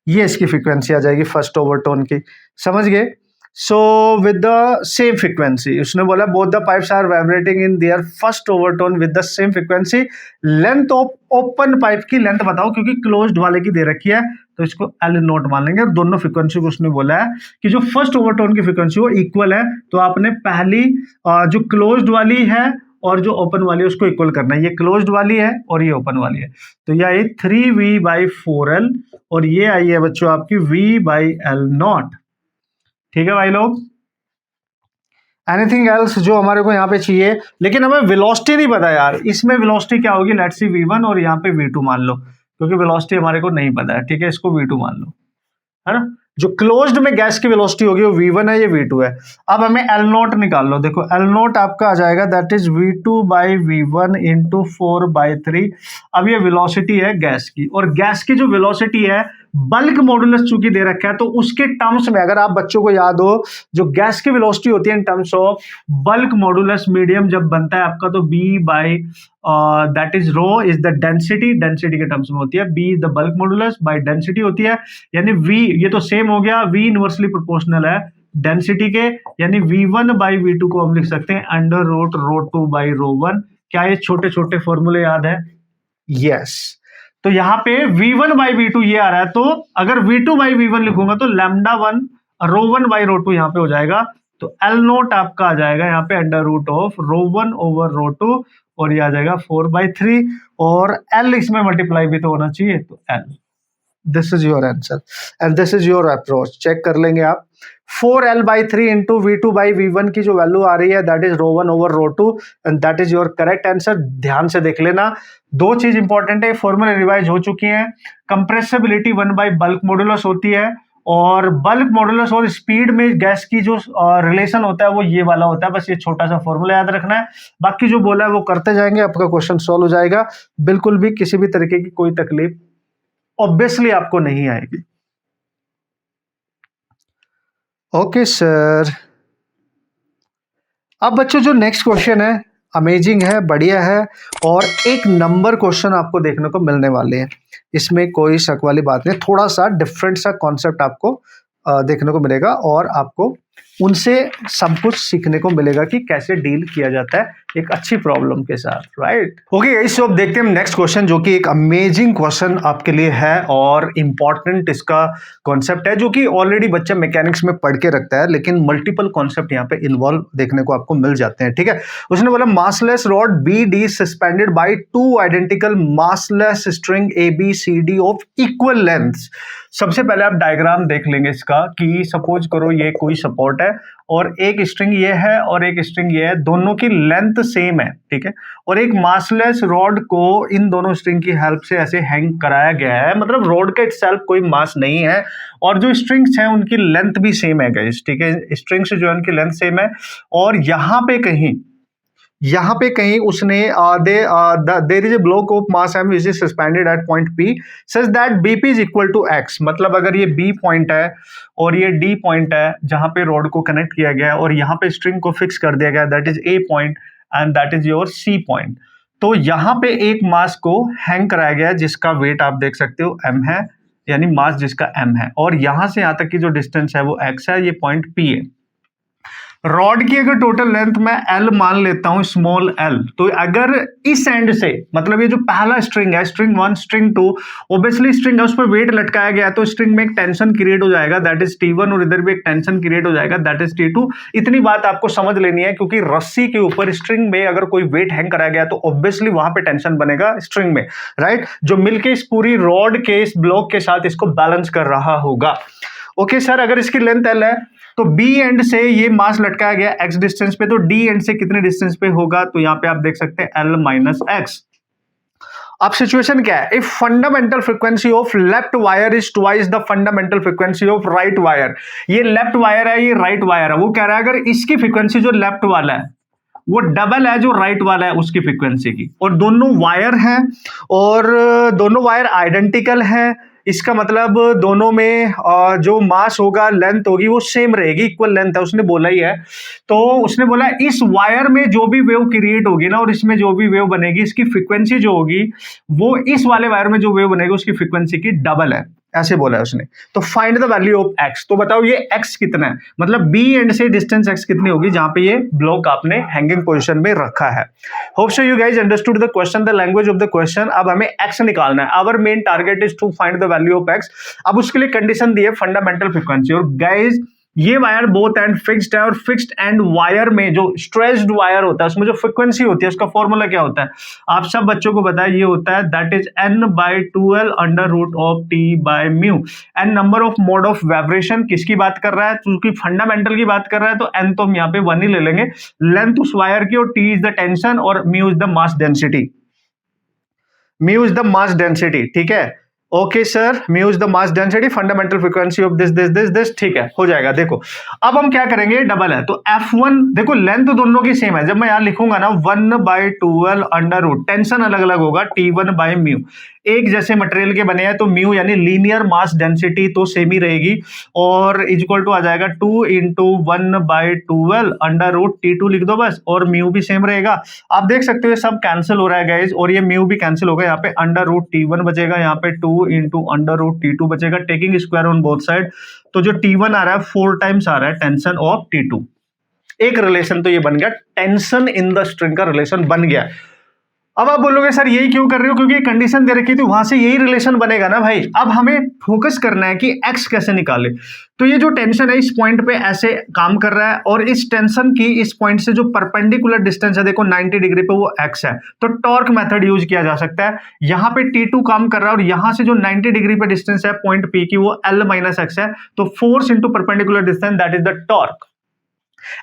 ये इसकी फ्रीक्वेंसी आ जाएगी फर्स्ट ओवरटोन की, समझ गए। So with the same frequency, उसने बोला both the pipes are vibrating in their first overtone with the same frequency. Length of open pipe की लेंथ बताओ, क्योंकि क्लोज्ड वाले की दे रखी है तो इसको एल नोट मान लेंगे। और दोनों फ्रीक्वेंसी को उसने बोला है कि जो फर्स्ट ओवरटोन की फ्रीक्वेंसी वो इक्वल है, तो आपने पहली जो क्लोज्ड वाली है और जो ओपन वाली है उसको इक्वल करना है। ये क्लोज्ड वाली है और ये ओपन वाली है, तो ये आई 3v/4l और ये आई है बच्चों आपकी v/l0। ठीक है भाई लोग, एनीथिंग एल्स जो हमारे को यहाँ पे चाहिए, लेकिन हमें वेलोसिटी नहीं पता यार। इसमें वेलोसिटी क्या होगी, लेट्स सी v1 और यहाँ पे v2 मान लो, क्योंकि वेलोसिटी हमारे को नहीं पता है। ठीक है, इसको v2 मान लो, है ना। जो क्लोज्ड में गैस की वेलोसिटी होगी वो v1 है, ये v2 है। अब हमें L0 निकाल लो, देखो L0 आपका आ जाएगा दैट इज v2/v1 इंटू 4/3। अब ये वेलोसिटी है गैस की, और गैस की जो वेलोसिटी है बल्क मॉडुलस चूंकि दे रखा है, तो उसके टर्म्स में अगर आप बच्चों को याद हो, जो गैस की वेलोसिटी होती है in terms of bulk modulus medium जब बनता है आपका, तो b that is rho is the density के टर्म्स में होती है, b is the bulk modulus by density होती है, यानी v ये तो सेम हो गया, v इनवर्सली प्रोपोर्शनल है डेंसिटी के, यानी v1/v2 को हम लिख सकते हैं अंडर रूट ρ2/ρ1। क्या ये छोटे छोटे फॉर्मूले याद है? यस। तो यहाँ पे v1/v2 ये आ रहा है, तो अगर v2/v1 लिखूंगा तो λ1 ρ1/ρ2 यहाँ पे हो जाएगा, तो L0 आपका आ जाएगा यहाँ पे अंडर रूट ऑफ ρ1/ρ2, और ये आ जाएगा 4/3, और L इसमें मल्टीप्लाई भी तो होना चाहिए, तो L। This is your answer and this is your approach. Check कर लेंगे आप। 4l/3 इंटू v2/v1 की जो वैल्यू आ रही है that is ρ1/ρ2 and that is your correct answer. ध्यान से देख लेना, दो चीज इंपॉर्टेंट है, फॉर्मूले रिवाइज हो चुकी हैं। कंप्रेसिबिलिटी 1/बल्क मॉडुलस होती है, और बल्क मॉडुलस और स्पीड में गैस की जो रिलेशन होता है वो ये वाला होता है। बस ये छोटा सा फॉर्मूला याद रखना है, बाकी जो बोला है वो करते जाएंगे, आपका क्वेश्चन सॉल्व हो जाएगा। बिल्कुल भी किसी भी तरीके की कोई तकलीफ ऑब्वियसली आपको नहीं आएगी। Okay sir. अब बच्चों जो नेक्स्ट क्वेश्चन है अमेजिंग है, बढ़िया है, और एक नंबर क्वेश्चन आपको देखने को मिलने वाले हैं। इसमें कोई शक वाली बात नहीं, थोड़ा सा डिफरेंट सा कॉन्सेप्ट आपको देखने को मिलेगा, और आपको उनसे सब कुछ सीखने को मिलेगा कि कैसे डील किया जाता है एक अच्छी प्रॉब्लम के साथ, राइट। ओके गाइस, तो अब देखते हैं नेक्स्ट क्वेश्चन, जो कि एक अमेजिंग क्वेश्चन आपके लिए है और इंपॉर्टेंट इसका कॉन्सेप्ट है, जो कि ऑलरेडी बच्चा मैकेनिक्स में पढ़ के रखता है, लेकिन मल्टीपल कॉन्सेप्ट यहाँ पे इन्वॉल्व देखने को आपको मिल जाते हैं। ठीक है, उसने बोला massless rod BD suspended bye 2 identical massless string ABCD of equal length. सबसे पहले आप डायग्राम देख लेंगे इसका, कि सपोज करो ये कोई सपोर्ट है और एक स्ट्रिंग ये है और एक स्ट्रिंग ये है, दोनों की लेंथ सेम है, ठीक है, और एक मासलेस रॉड को इन दोनों स्ट्रिंग की हेल्प से ऐसे हैंग कराया गया है, मतलब रॉड का इटसेल्फ कोई मास नहीं है, और जो स्ट्रिंग्स हैं उनकी लेंथ भी सेम है गाइस, ठीक है, स्ट्रिंग्स जो है उनकी लेंथ सेम है, और यहाँ पे कहीं उसने there is a block of mass m which is suspended at point P such that BP is equal to x। मतलब अगर ये B पॉइंट है और ये D पॉइंट है जहां पे रॉड को कनेक्ट किया गया है, और यहाँ पे स्ट्रिंग को फिक्स कर दिया गया, that is A point and that is your C point. तो यहाँ पे एक मास को हैंग कराया गया है जिसका वेट आप देख सकते हो m है, यानी मास जिसका m है, और यहां से यहां तक की जो डिस्टेंस है वो x है, ये पॉइंट P है। रॉड की अगर टोटल लेंथ मैं L मान लेता हूं, स्मॉल l, तो अगर इस एंड से, मतलब ये जो पहला स्ट्रिंग है, स्ट्रिंग 1 स्ट्रिंग 2, ऑब्वियसली स्ट्रिंग है उस पर वेट लटकाया गया तो स्ट्रिंग में एक टेंशन क्रिएट हो जाएगा, दैट इज T1, और इधर भी एक टेंशन क्रिएट हो जाएगा, दैट इज T2। इतनी बात आपको समझ लेनी है, क्योंकि रस्सी के ऊपर स्ट्रिंग में अगर कोई वेट हैंग कराया गया तो ऑब्वियसली वहां पे टेंशन बनेगा स्ट्रिंग में, राइट, जो मिलके इस पूरी रॉड के इस ब्लॉक के साथ इसको बैलेंस कर रहा होगा। ओके सर, अगर इसकी लेंथ L है तो B एंड से ये मास लटकाया गया x डिस्टेंस पे, तो D एंड से कितने डिस्टेंस पे होगा, तो यहां पे आप देख सकते हैं L माइनस एक्स। अब सिचुएशन क्या है, if fundamental frequency of left wire is twice the fundamental frequency of right wire, ये लेफ्ट वायर है, ये राइट वायर है, वो कह रहा है अगर इसकी फ्रीक्वेंसी जो लेफ्ट वाला है वो डबल है जो राइट वाला है उसकी फ्रीक्वेंसी की, और दोनों वायर हैं और दोनों वायर आइडेंटिकल हैं, इसका मतलब दोनों में जो मास होगा, लेंथ होगी, वो सेम रहेगी, इक्वल लेंथ है, उसने बोला ही है। तो उसने बोला इस वायर में जो भी वेव क्रिएट होगी ना और इसमें जो भी वेव बनेगी, इसकी फ्रीक्वेंसी जो होगी वो इस वाले वायर में जो वेव बनेगी उसकी फ्रीक्वेंसी की डबल है, ऐसे बोला है उसने। तो find the value of x, तो बताओ ये x कितना है, मतलब B एंड से डिस्टेंस x कितनी होगी जहां पे ये ब्लॉक आपने हैंगिंग पोजीशन में रखा है। Hope so you guys understood the question, the language of the question. अब हमें x निकालना है, our main target is to find the value of x। अब उसके लिए कंडीशन दी है फंडामेंटल फ्रीक्वेंसी, और गाइज ये वायर बोथ एंड फिक्स्ड है, और फिक्स्ड एंड वायर में जो स्ट्रेच्ड वायर होता है उसमें जो फ्रीक्वेंसी होती है उसका फॉर्मूला क्या होता है, आप सब बच्चों को पता है, ये होता है that is n/2l under root of t by mu. n number of mode of vibration किसकी बात कर रहा है, क्योंकि फंडामेंटल की बात कर रहा है तो n तो हम यहाँ पे 1 ही ले लेंगे, लेंथ उस वायर की, और t इज द टेंशन, और mu is the mass density, mu is the mass density, ठीक है। Okay sir, mu is the mass density, fundamental frequency of this, ठीक है, हो जाएगा। देखो अब हम क्या करेंगे, डबल है तो F1, देखो लेंथ दोनों की सेम है, जब मैं यहां लिखूंगा ना 1/2l अंडर रूट, टेंशन अलग अलग होगा T1 बाय म्यू, एक जैसे मटेरियल के बने हैं तो म्यू यानी लीनियर मास डेंसिटी तो सेम ही रहेगी, और इक्वल टू आ जाएगा 2 × 1/2l अंडर रूट T2 लिख दो बस, और म्यू भी सेम रहेगा। आप देख सकते हो सब कैंसिल हो रहा है गाइज, और ये म्यू भी कैंसिल होगा, यहाँ पे अंडर रूट T1 बचेगा, यहाँ पे 2 × अंडर रूट T2 बचेगा, taking square on both side, तो जो T1 आ रहा है 4 टाइम्स आ रहा है टेंशन ऑफ T2। एक रिलेशन तो ये बन गया, टेंशन इन द स्ट्रिंग का रिलेशन बन गया। अब आप बोलोगे सर यही क्यों कर रहे हो, क्योंकि कंडीशन दे रखी थी, वहां से यही रिलेशन बनेगा ना भाई। अब हमें फोकस करना है कि x कैसे निकाले, तो ये जो टेंशन है इस पॉइंट पे ऐसे काम कर रहा है, और इस टेंशन की इस पॉइंट से जो परपेंडिकुलर डिस्टेंस है देखो 90 डिग्री पे, वो x है, तो टॉर्क मेथड यूज किया जा सकता है। यहाँ पे T2 काम कर रहा है और यहाँ से जो 90 डिग्री पे डिस्टेंस है पॉइंट P की, वो L माइनस एक्स है, तो force into perpendicular distance that is the torque.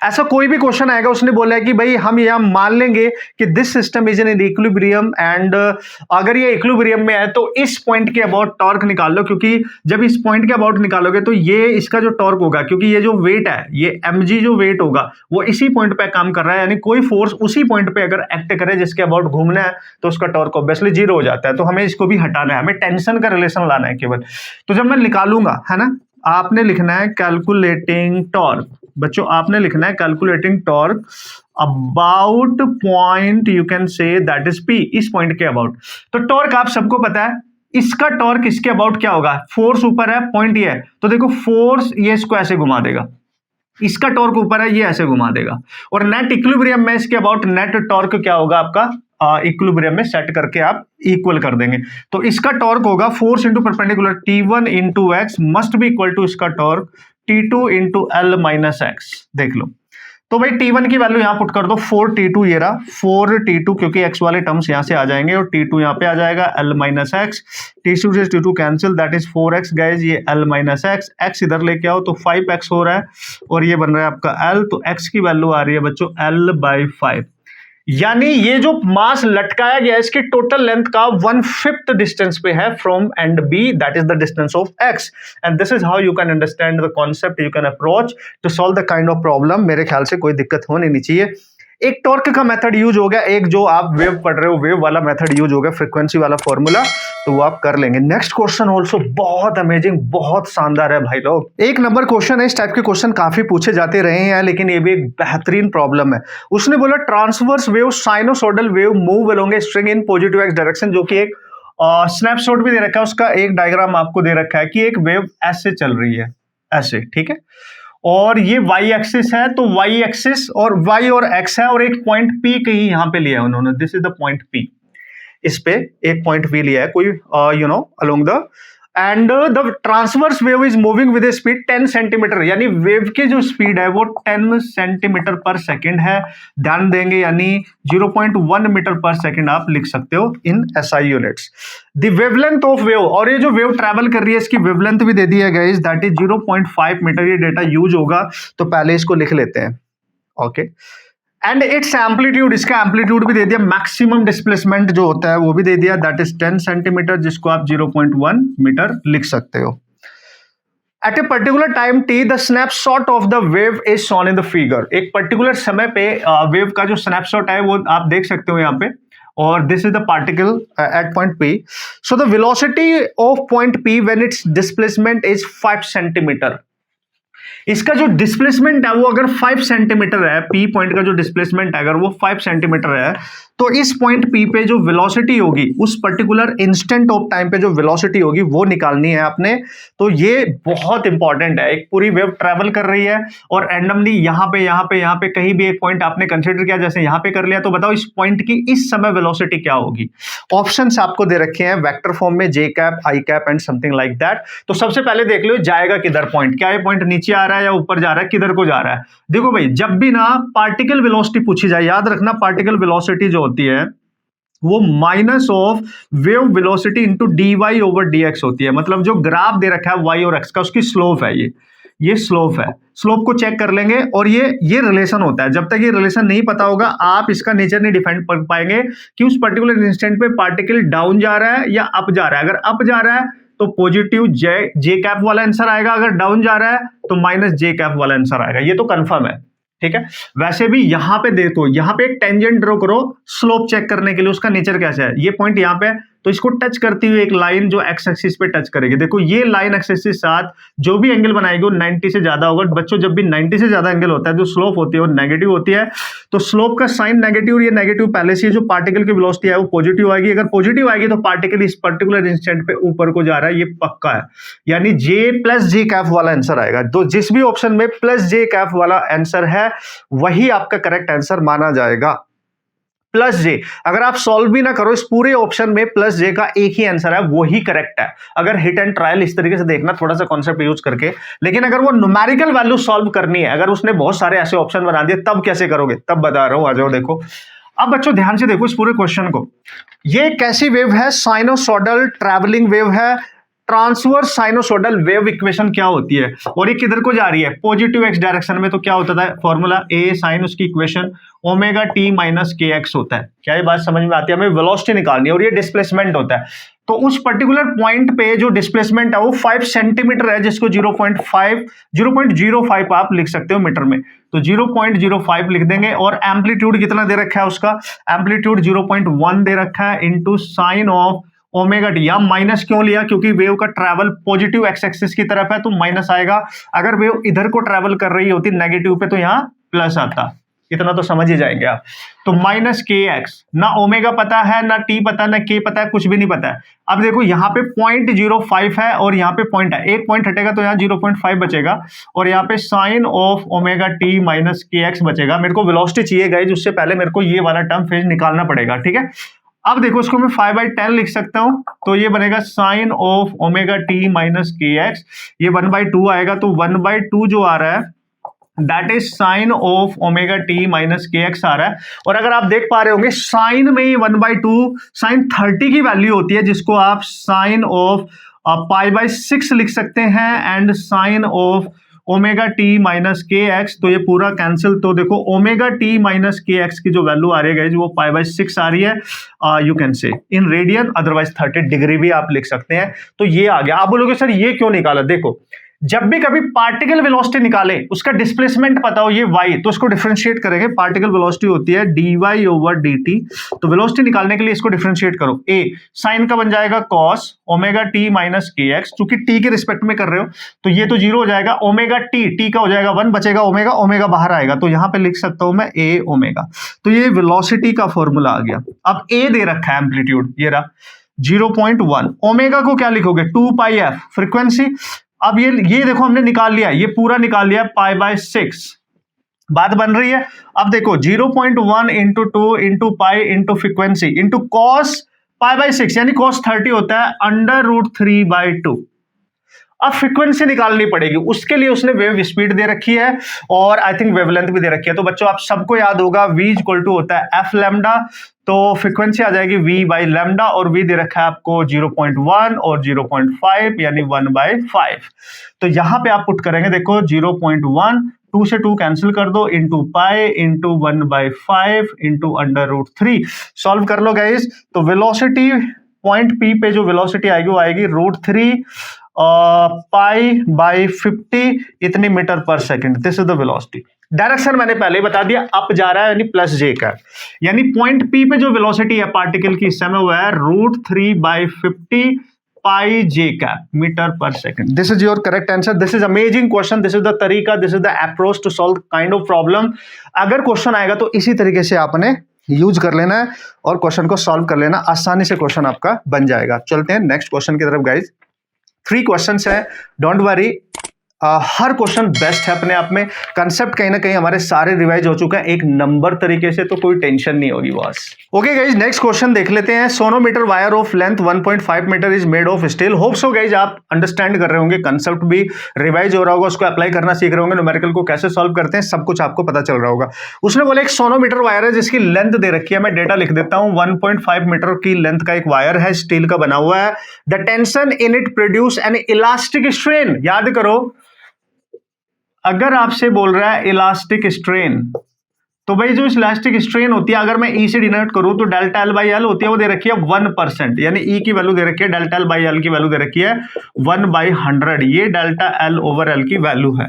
ऐसा कोई भी क्वेश्चन आएगा, उसने बोला है कि भाई हम यहां मान लेंगे कि this system is in equilibrium, and अगर ये इक्विलिब्रियम में है तो इस पॉइंट के अबाउट टॉर्क निकाल लो, क्योंकि जब इस पॉइंट के अबाउट निकालोगे तो ये इसका जो टॉर्क होगा, क्योंकि ये जो वेट है, ये mg जो वेट होगा वो इसी पॉइंट पे काम कर रहा है, यानी कोई फोर्स उसी पॉइंट पे अगर एक्ट करे जिसके अबाउट घूमना है तो उसका टॉर्क ऑब्वियसली 0 हो जाता है। तो हमें इसको भी हटाना है, हमें टेंशन का रिलेशन लाना है केवल। तो जब मैं निकालूंगा, है ना, आपने लिखना है कैलकुलेटिंग टॉर्क, बच्चों आपने लिखना है calculating torque about point, you can say that is P, इस पॉइंट के अबाउट। तो टॉर्क आप सबको पता है, इसका टॉर्क इसके अबाउट क्या होगा, फोर्स ऊपर है, पॉइंट ये है, तो देखो फोर्स ये इसको ऐसे घुमा देगा, इसका टॉर्क ऊपर है, ये ऐसे घुमा देगा, और नेट इक्विलिब्रियम में इसके अबाउट नेट टॉर्क क्या होगा आपका, इक्विलिब्रियम में सेट करके आप इक्वल कर देंगे। तो इसका टॉर्क होगा force into perpendicular T1 × x must be equal to इसका torque T2 × L minus X. देख लो, तो भाई T1 की वैल्यू यहां पुट कर दो 4T2, ये रहा 4T2, क्योंकि x वाले टर्म्स यहां से आ जाएंगे, और T2 यहां पे आ जाएगा L माइनस एक्स, T2 से T2 cancel, that is 4x guys, ये L माइनस एक्स, x इधर लेके आओ तो 5x हो रहा है, और ये बन रहा है आपका L, तो x की वैल्यू आ रही है बच्चों L/5, यानी ये जो मास लटकाया गया इसकी टोटल लेंथ का 1/5 डिस्टेंस पे है from end B, that is the distance of x, and this is how you can understand the concept, you can approach to solve the kind of problem. मेरे ख्याल से कोई दिक्कत होनी नहीं चाहिए। एक टॉर्क का मेथड यूज हो गया, एक जो आप वेव पढ़ रहे हो वेव वाला मेथड यूज हो गया, फ्रीक्वेंसी वाला फॉर्मूला, तो वो आप कर लेंगे। नेक्स्ट क्वेश्चन ऑल्सो बहुत अमेजिंग, बहुत शानदार है भाई लोग, एक नंबर क्वेश्चन है। इस टाइप के क्वेश्चन काफी पूछे जाते रहे हैं, लेकिन ये भी एक बेहतरीन प्रॉब्लम है। उसने बोला transverse wave sinusoidal wave move along a string in positive x direction, जो कि एक स्नैपशॉट भी दे रखा है, उसका एक डायग्राम आपको दे रखा है कि एक वेव ऐसे चल रही है, ऐसे, ठीक है। और ये वाई एक्सिस है, तो वाई एक्सिस और वाई और एक्स है, और एक पॉइंट पी कहीं यहां पे लिया है उन्होंने, this is the point P, इस पे एक पॉइंट पी लिया है कोई along the, and the transverse wave is moving with A speed 10 centimetre, यानी वेव की जो स्पीड है वो 10 सेंटीमीटर पर सेकंड है, ध्यान देंगे, यानी 0.1 मीटर पर सेकंड आप लिख सकते हो in SI units. The wavelength of wave, और ये जो वेव ट्रैवल कर रही है इसकी वेवलेंथ भी दे दी है गाइस, दैट इज 0.5 मीटर। ये डेटा यूज होगा तो पहले इसको लिख लेते हैं, ओके। एंड इट्स एम्पलीट्यूड, इसका एम्पलीट्यूड भी दे दिया, मैक्सिमम डिस्प्लेसमेंट जो होता है वो भी दे दिया, दैट इज 10 सेंटीमीटर, जिसको आप 0.1 मीटर लिख सकते हो। At a particular time T the snapshot of the wave is shown in the figure, एक पर्टिकुलर समय पे वेव का जो स्नैपशॉट है वो आप देख सकते हो यहाँ पे, और this is the particle at point P. So the velocity of point P when it's displacement is 5 centimetre, इसका जो डिस्प्लेसमेंट है वो अगर 5 सेंटीमीटर है, पी पॉइंट का जो डिस्प्लेसमेंट है अगर वो 5 सेंटीमीटर है, तो इस पॉइंट पी पे जो वेलोसिटी होगी उस पर्टिकुलर इंस्टेंट ऑफ टाइम पे जो वेलोसिटी होगी वो निकालनी है आपने। तो ये बहुत इंपॉर्टेंट है, एक पूरी वेव ट्रैवल कर रही है और रैंडमली यहाँ पे कहीं भी एक पॉइंट आपने कंसिडर किया, जैसे यहाँ पे कर लिया, तो बताओ इस पॉइंट की इस समय वेलोसिटी क्या होगी। ऑप्शंस आपको दे रखे हैं वेक्टर फॉर्म में, J cap, I cap and something like that. तो सबसे पहले देख लो जाएगा किधर पॉइंट, क्या ये पॉइंट नीचे आ रहा है या ऊपर जा रहा है, किधर को जा रहा है। देखो भाई, जब भी ना पार्टिकल वेलोसिटी पूछी जाए, याद रखना पार्टिकल वेलोसिटी जो होती है वो minus of wave velocity into D Y over D X होती है। मतलब जो ग्राफ दे रखा है वाई और एक्स का, उसकी स्लोप है ये स्लोप है, स्लोप को चेक कर लेंगे, और ये रिलेशन होता है। जब तक ये रिलेशन नहीं पता होगा आप इसका नेचर नहीं डिफाइन कर पाएंगे कि उस पर्टिकुलर इंस्टेंट पे पार्टिकल डाउन जा रहा है या अप जा रहा है। अगर अप जा रहा है तो पॉजिटिव जे कैप वाला आंसर आएगा, अगर डाउन जा रहा है तो माइनस जे कैप वाला आंसर आएगा, ये तो कंफर्म है, ठीक है। वैसे भी यहां पे देखो, यहां पे एक टेंजेंट ड्रॉ करो स्लोप चेक करने के लिए, उसका नेचर कैसा है। ये पॉइंट यहां पे, तो इसको टच करती हुई एक लाइन जो एक्स एक्सिस पे टच करेगी, देखो ये लाइन एक्स एक्सिस के साथ जो भी एंगल बनाएगी वो 90 से ज्यादा होगा। बच्चों जब भी 90 से ज्यादा एंगल होता है, जो स्लोप होती है वो नेगेटिव होती है, तो स्लोप का साइन नेगेटिव, ये नेगेटिव पहले से, जो पार्टिकल की वेलोसिटी है वो पॉजिटिव आएगी। अगर पॉजिटिव आएगी तो पार्टिकल इस पर्टिकुलर इंस्टेंट पे ऊपर को जा रहा है, ये पक्का है, यानी जे प्लस जे कैप वाला आंसर आएगा। तो जिस भी ऑप्शन में प्लस जे कैप वाला आंसर है वही आपका करेक्ट आंसर माना जाएगा। प्लस जे, अगर आप सॉल्व भी ना करो इस पूरे ऑप्शन में प्लस जे का एक ही आंसर है, वो ही करेक्ट है। अगर हिट एंड ट्रायल इस तरीके से देखना, थोड़ा सा कॉन्सेप्ट यूज करके, लेकिन अगर वो न्यूमेरिकल वैल्यू सॉल्व करनी है, अगर उसने बहुत सारे ऐसे ऑप्शन बना दिए तब कैसे करोगे, तब बता रहा हूं, आ जाओ देखो। अब बच्चों ध्यान से देखो इस पूरे क्वेश्चन को, ये कैसी वेव है, साइनोसॉइडल ट्रैवलिंग वेव है। ट्रांसवर्स साइनोसॉइडल वेव इक्वेशन क्या होती है, और ये किधर को जा रही है, पॉजिटिव एक्स डायरेक्शन में, तो क्या होता था फॉर्मूला, ए साइन उसकी इक्वेशन ओमेगा टी माइनस के एक्स होता है। क्या ये बात समझ में आती है, हमें वेलोसिटी निकालनी है और ये डिस्प्लेसमेंट होता है। तो उस पर्टिकुलर पॉइंट पे जो डिस्प्लेसमेंट है वो 5 सेंटीमीटर है, जिसको 0.05 आप लिख सकते हो मीटर में, तो 0.05 लिख देंगे। और एम्पलीट्यूड कितना दे रखा है, उसका एम्पलीट्यूड 0.1 दे रखा है, into sine of omega T. यहां माइनस क्यों लिया, क्योंकि वेव का ट्रैवल पॉजिटिव एक्स एक्सिस की तरफ है तो माइनस आएगा, अगर वेव इधर को ट्रैवल कर रही होती नेगेटिव पे तो यहां प्लस आता, इतना तो समझ ही जाएंगे आप। तो माइनस के एक्स, ना ओमेगा पता है, ना टी पता है, ना के पता है, कुछ भी नहीं पता है। अब देखो यहाँ पे 0.05 है और यहाँ पे पॉइंट है, एक पॉइंट हटेगा तो यहाँ 0.5 बचेगा, और यहाँ पे sine of omega T minus के एक्स बचेगा। मेरे को वेलोसिटी चाहिए गाइस, उससे पहले मेरे को ये वाला टर्म फेज निकालना पड़ेगा, ठीक है। अब देखो इसको मैं 5/10 लिख सकता हूं, तो ये बनेगा sine of omega T minus के एक्स, ये 1/2 आएगा, तो 1/2 जो आ रहा है that is sine of omega T minus के एक्स आ रहा है। और अगर आप देख पा रहे होंगे साइन में 1/2 साइन 30 की वैल्यू होती है, जिसको आप साइन ऑफ π/6 लिख सकते हैं, and sine of omega T minus के एक्स, तो ये पूरा कैंसिल। तो देखो ओमेगा टी माइनस के एक्स की जो वैल्यू आ रही है वो π/6 आ रही है, you can say in radian, otherwise 30 degree भी आप लिख सकते हैं। तो ये आ गया। आप बोलोगे सर ये क्यों निकाला, देखो जब भी कभी पार्टिकल वेलोसिटी निकाले उसका डिस्प्लेसमेंट पता हो ये y, तो इसको डिफरेंशिएट करेंगे। पार्टिकल वेलोसिटी होती है dy ओवर dt, तो वेलोसिटी निकालने के लिए इसको डिफरेंशिएट करो। a साइन का बन जाएगा cos ओमेगा टी माइनस के एक्स, चूंकि t के रिस्पेक्ट में कर रहे हो तो ये तो 0 हो जाएगा, ओमेगा t का हो जाएगा 1, बचेगा ओमेगा बाहर आएगा, तो यहां पे लिख सकता हूं मैं a ओमेगा। तो ये वेलोसिटी का फॉर्मूला आ गया। अब a दे रखा है एम्पलीट्यूड, ये रहा 0.1, ओमेगा को क्या लिखोगे 2πf फ्रीक्वेंसी। अब ये देखो हमने निकाल लिया, ये पूरा निकाल लिया π/6, बात बन रही है। अब देखो 0.1 into 2 into pi into frequency into cos π/6 यानी cos 30 होता है √3/2। अब फ्रीक्वेंसी निकालनी पड़ेगी, उसके लिए उसने वेव स्पीड दे रखी है और आई थिंक वेवलेंथ भी दे रखी है। तो बच्चों आप सबको याद होगा v इक्वल टू होता है f लैम्डा, तो फ्रीक्वेंसी आ जाएगी v/λ और v दे रखा है आपको 0.1 और 0.5 यानी 1/5। तो यहां पे आप पुट करेंगे, देखो 0.1 2 से 2 कैंसिल कर दो into pi into 1/5 into √3। Solve कर लो गाइस। तो वेलोसिटी पॉइंट P पे जो वेलोसिटी आएगी वो आएगी √3 π/50 इतनी मीटर पर second. This is the velocity. Direction मैंने पहले ही बता दिया, अप जा रहा है यानी प्लस जे का, यानी पॉइंट P पे जो वेलोसिटी है पार्टिकल की इस समय वो है √3/50 πj का मीटर पर second. This is your correct answer. This is amazing question, this is the तरीका, this is the approach to solve kind of problem. अगर क्वेश्चन आएगा तो इसी तरीके से आपने यूज कर लेना है और क्वेश्चन को सॉल्व कर लेना, आसानी से क्वेश्चन आपका बन जाएगा। चलते हैं नेक्स्ट क्वेश्चन की तरफ गाइज। 3 क्वेश्चंस है, don't worry, her question best है अपने आप में। कंसेप्ट कहीं ना कहीं हमारे सारे रिवाइज हो चुका है एक नंबर तरीके से, तो कोई टेंशन नहीं होगी boss. Okay guys, next question देख लेते हैं। Sonometer wire of length 1.5 metre is made of steel. Hope so guys आप अंडरस्टैंड कर रहे होंगे, कंसेप्ट भी रिवाइज हो रहा होगा, उसको अप्लाई करना सीख रहे होंगे, न्यूमेरिकल को कैसे सॉल्व करते हैं सब कुछ आपको पता चल रहा होगा। उसने बोला एक सोनोमीटर वायर है जिसकी लेंथ दे रखी है, मैं डेटा लिख देता हूं, 1.5 मीटर की लेंथ का एक वायर है, स्टील का बना हुआ है। The tension in it produce an elastic strain. याद करो, अगर आपसे बोल रहा है इलास्टिक स्ट्रेन, तो भाई जो इलास्टिक स्ट्रेन होती है अगर मैं ई से डिनोट करूं तो डेल्टा एल बाई एल होती है, वो दे रखी है 1%, यानी ई की वैल्यू दे रखी है, डेल्टा एल बाई एल की वैल्यू दे रखी है 1/100। ये डेल्टा एल ओवर एल की वैल्यू है,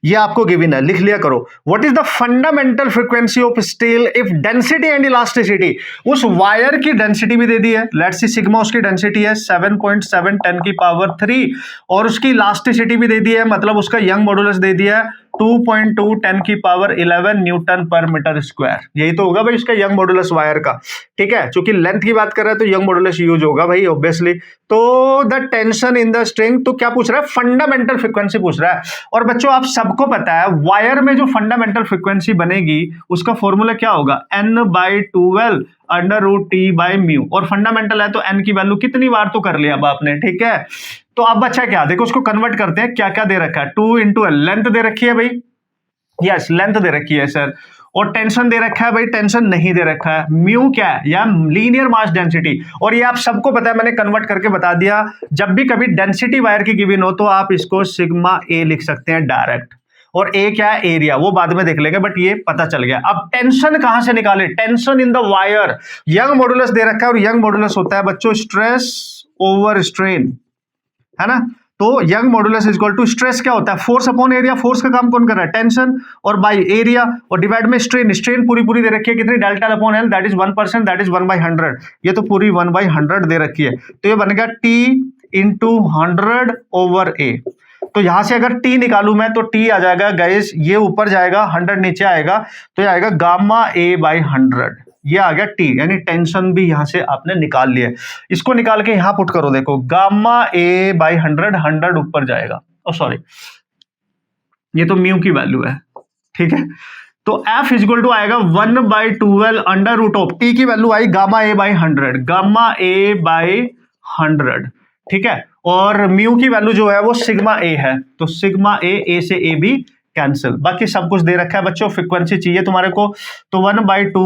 ये आपको गिवन है, लिख लिया करो। What is the fundamental frequency of steel if density and elasticity. उस वायर की डेंसिटी भी दे दी है, लेट्स सी सिग्मा उसकी डेंसिटी है 7.7 10⁻³ और उसकी इलास्टिसिटी भी दे दी है, मतलब उसका यंग मॉडुलस दे दिया है 2.2 10⁻11 न्यूटन पर मीटर स्क्वायर। यही तो होगा भाई उसका यंग मॉडुलस वायर का, ठीक है। चूंकि लेंथ की बात कर रहा है तो यंग मॉडुलस यूज होगा भाई ऑब्वियसली। तो the tension in the string, तो क्या पूछ रहा है, फंडामेंटल फ्रीक्वेंसी पूछ रहा है। और बच्चों आप सबको पता है वायर में जो फंडामेंटल फ्रीक्वेंसी बनेगी उसका फॉर्मूला क्या होगा, n/12 √T/μ। और फंडामेंटल है तो n की वैल्यू कितनी बार तो कर लिया अब आपने, ठीक है। तो अब बच्चा क्या, देखो उसको कन्वर्ट करते हैं, क्या क्या दे रखा है, 2 × L, लेंथ दे रखी है भाई, यस लेंथ दे रखी है सर, और टेंशन दे रखा है भाई, टेंशन नहीं दे रखा है, म्यू क्या है, या लीनियर मास डेंसिटी। और ये आप सबको पता है, मैंने कन्वर्ट करके बता दिया, जब भी कभी डेंसिटी वायर की गिवन हो तो आप इसको सिग्मा ए लिख सकते हैं डायरेक्ट, और ए क्या है, एरिया, वो बाद में देख लेंगे, बट ये पता चल गया। अब टेंशन कहां से निकाले, tension in the wire, Young modulus दे रखा है, और यंग मॉडुलस होता है बच्चों स्ट्रेस ओवर स्ट्रेन, है ना। तो Young modulus is equal to stress क्या होता है, फोर्स अपॉन एरिया, फोर्स का काम कौन कर रहा है, टेंशन, और बाय एरिया, और डिवाइड में स्ट्रेन, स्ट्रेन पूरी दे रखी है कितनी, delta upon L, that is 1%, that is 1/100, ये तो पूरी 1/100 दे रखी है, तो ये बनेगा T × 100 ओवर A। तो यहां से अगर T निकालू मैं तो T आ जाएगा गाइस, ये ऊपर जाएगा 100 नीचे आएगा, तो ये आएगा गामा A/100, ये आ गया T, यानी टेंशन भी यहां से आपने निकाल लिया। इसको निकाल के यहां पुट करो, देखो गामा A/100, 100 ऊपर जाएगा, सॉरी ये तो म्यू की वैल्यू है, ठीक है। तो F इक्वल टू आएगा 1/12 √T की वैल्यू आई गामा A/100, गामा A/100, ठीक है। और म्यू की वैल्यू जो है वो सिग्मा ए है, तो सिग्मा ए से ए भी कैंसिल, बाकी सब कुछ दे रखा है बच्चों। फ्रीक्वेंसी चाहिए तुम्हारे को, तो 1/2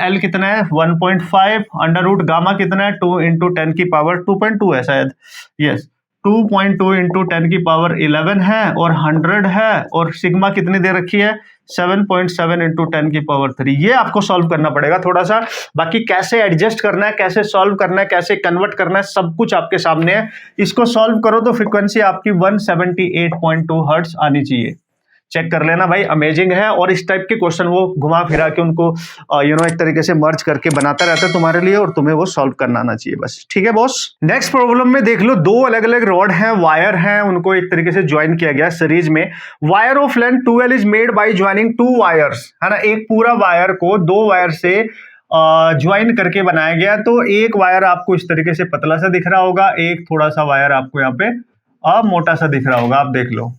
L कितना है 1.5, √ गामा कितना है 2 × 10⁻2.2 है शायद, यस 2.2 × 10⁻11 है, और 100 है, और सिग्मा कितनी दे रखी है 7.7 × 10⁻3। ये आपको सॉल्व करना पड़ेगा थोड़ा सा, बाकी कैसे एडजस्ट करना है, कैसे सॉल्व करना है, कैसे कन्वर्ट करना है, सब कुछ आपके सामने है। इसको सॉल्व करो तो फ्रीक्वेंसी आपकी 178.2 हर्ट्ज आनी चाहिए, चेक कर लेना भाई, अमेजिंग है। और इस टाइप के क्वेश्चन वो घुमा फिरा के उनको एक तरीके से मर्ज करके बनाता रहता है तुम्हारे लिए, और तुम्हें वो सॉल्व करना आना चाहिए बस, ठीक है बॉस। नेक्स्ट प्रॉब्लम में देख लो, 2 अलग अलग रॉड हैं, वायर हैं, उनको एक तरीके से ज्वाइन किया गया सीरीज में। Wire of length 2L is made by joining 2 wires, है ना। एक पूरा वायर को 2 वायर से ज्वाइन करके बनाया गया, तो एक वायर आपको इस तरीके से पतला सा दिख रहा होगा, एक थोड़ा सा वायर आपको यहाँ पे मोटा सा दिख रहा होगा, आप देख लो,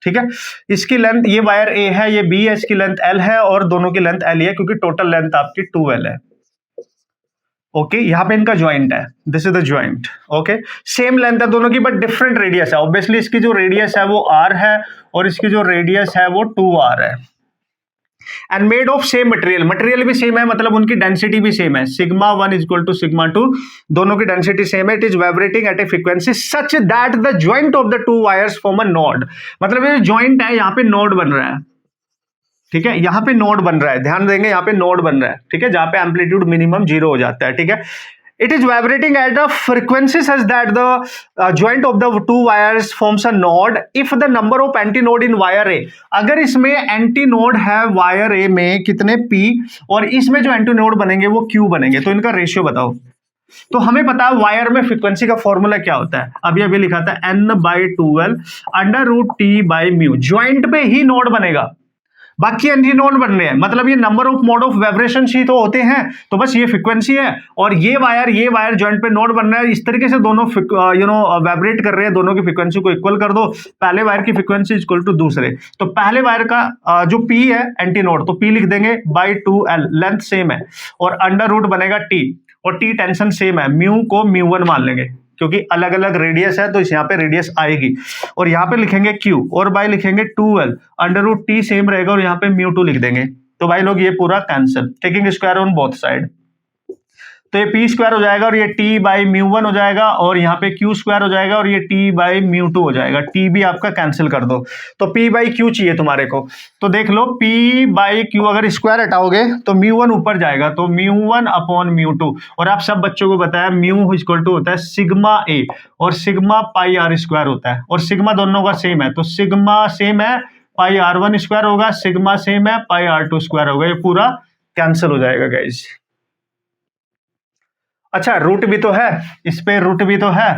ठीक है। इसकी लेंथ, ये वायर ए है, ये बी है, इसकी लेंथ एल है और दोनों की लेंथ एल है क्योंकि टोटल लेंथ आपकी 2L है। ओके, यहाँ पे इनका ज्वाइंट है, this is the joint. Okay, same length है दोनों की बट डिफरेंट रेडियस है। ऑब्वियसली इसकी जो रेडियस है वो r है और इसकी जो रेडियस है वो 2r है। And made of same material, material भी सेम है, मतलब उनकी डेंसिटी भी सेम है, सिग्मा 1 इक्वल टू सिग्मा 2, दोनों की डेंसिटी सेम है। It is vibrating eight A frequency such that the joint of the two wires form a node, मतलब ये ज्वाइंट है, यहाँ पे नोड बन रहा है, ठीक है, यहाँ पे नोड बन रहा है, ध्यान देंगे यहाँ पे नोड बन रहा है, ठीक है, जहां पे एम्पलीट्यूड मिनिमम 0 हो जाता है, ठीक है। It is vibrating at a frequency such that the joint of the two wires forms a node if the number of antinode in wire A, अगर इसमें एंटीनोड है वायर ए में कितने P और इसमें जो एंटीनोड बनेंगे वो Q बनेंगे, तो इनका रेशियो बताओ। तो हमें पता है वायर में फ्रीक्वेंसी का फॉर्मूला क्या होता है, अभी अभी लिखा था n/2L √T/μ, ज्वाइंट पे ही नोड बनेगा, बाकी एंटीनोड बन रहे हैं, मतलब ये number of mode of vibration ही तो होते हैं, तो बस ये फ्रीक्वेंसी है और ये वायर ज्वाइंट पे नोड बन रहा है, इस तरीके से दोनों वाइब्रेट कर रहे हैं, दोनों की फ्रीक्वेंसी को इक्वल कर दो, पहले वायर की फ्रीक्वेंसी इक्वल टू दूसरे, तो पहले वायर का जो P है एंटीनोड, तो P लिख देंगे /2L, लेंथ सेम है और अंडर रूट बनेगा T और T टेंशन सेम है, म्यू को μ1 मान लेंगे क्योंकि अलग अलग रेडियस है तो इस यहाँ पे रेडियस आएगी, और यहाँ पे लिखेंगे Q और बाय लिखेंगे 2L, under root T same रहेगा और यहाँ पे μ2 लिख देंगे, तो भाई लोग ये पूरा cancel, taking square on both side, तो ये P स्क्वायर हो जाएगा और ये T/μ1 हो जाएगा और यहाँ पे Q स्क्वायर हो जाएगा और ये T/μ2 हो जाएगा, T भी आपका कैंसिल कर दो, तो P/Q चाहिए तुम्हारे को, तो देख लो P/Q अगर स्क्वायर हटाओगे तो μ1 ऊपर जाएगा, तो μ1 अपॉन μ2, और आप सब बच्चों को बताया μ इक्वल टू होता है सिग्मा A और सिग्मा πr² होता है, और सिग्मा दोनों का सेम है, तो सिग्मा सेम है πr1² होगा, सिग्मा सेम है πr2² होगा, ये पूरा कैंसिल हो जाएगा गाइज। अच्छा, रूट भी तो है, इस पे रूट भी तो है,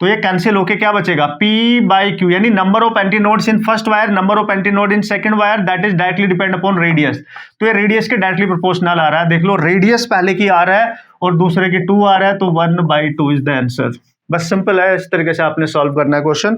तो ये कैंसिल होके क्या बचेगा, P/Q, यानी number of antinodes in first wire, number of antinode in second wire, that is directly depend upon radius, तो ये रेडियस के डायरेक्टली प्रोपोर्शनल आ रहा है, देख लो रेडियस पहले की आ रहा है और दूसरे की 2 आ रहा है, तो 1/2 इज द आंसर। बस सिंपल है, इस तरीके से आपने सॉल्व करना है क्वेश्चन,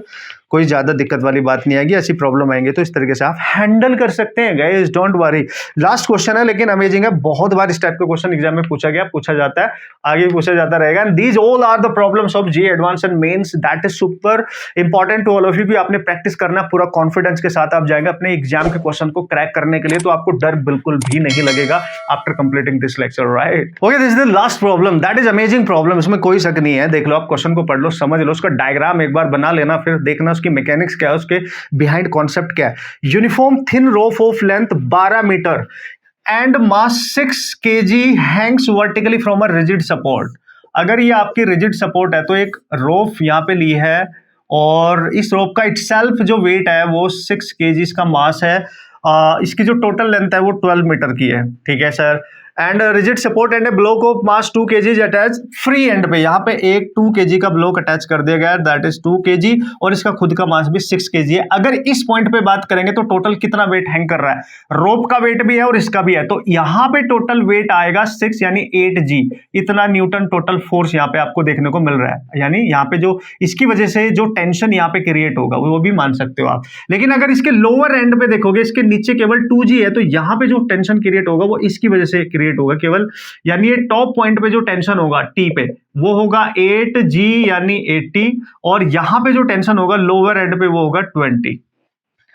कोई ज्यादा दिक्कत वाली बात नहीं आएगी, ऐसी प्रॉब्लम आएंगे तो इस तरीके से आप हैंडल कर सकते हैं guys, don't worry. Last question है लेकिन अमेजिंग है, बहुत बार इस टाइप का क्वेश्चन एग्जाम में पूछा जाता है, आगे पूछा जाता रहेगा, and these all are the problems of JEE advance and mains, that is super important to all of you, भी आपने प्रैक्टिस करना, पूरा कॉन्फिडेंस के साथ आप जाएंगे अपने एग्जाम के क्वेश्चन को क्रैक करने के लिए, तो आपको डर बिल्कुल भी नहीं लगेगा after completing this lecture, right. Okay, this is the last problem, that is amazing problem, इसमें कोई शक नहीं है, देख लो आप क्वेश्चन को पढ़ लो, समझ लो, उसका डायग्राम एक बार बना लेना, फिर देखना उसकी मैकेनिक्स क्या है, उसके बिहाइंड कॉन्सेप्ट क्या है। Uniform thin rope of length 12 metre and mass 6 kg hangs vertically from a rigid support, अगर ये आपकी रिजिड सपोर्ट है तो एक रोप यहाँ पे ली है और इस रोप का इटसेल्फ जो वेट है वो 6 kg इसका मास है, इसकी जो टोटल लेंथ है वो 12 मीटर की है, ठीक है sir, and rigid support and A block of mass 2 kg attach free and पे, यहाँ पे एक 2 kg का ब्लॉक अटैच कर दिया गया है, दैट इज 2 kg और इसका खुद का मास भी 6 kg है। अगर इस पॉइंट पे बात करेंगे तो टोटल कितना वेट हैंग कर रहा है, रोप का वेट भी है और इसका भी है, तो यहाँ पे टोटल वेट आएगा 6 यानी 8g, इतना न्यूटन टोटल फोर्स यहाँ पे आपको देखने को मिल रहा है, यानी यहाँ पे जो इसकी वजह से जो टेंशन यहाँ पे क्रिएट होगा वो भी मान सकते हो आप। लेकिन अगर इसके लोअर एंड पे देखोगे, इसके नीचे केवल 2g है, तो यहाँ पे जो टेंशन क्रिएट होगा वो इसकी वजह से क्रिएट होगा केवल, यानी ये टॉप पॉइंट पे जो टेंशन होगा टी पे वो होगा 8g यानी 80, और यहां पे जो टेंशन होगा लोअर एंड पे वो होगा 20,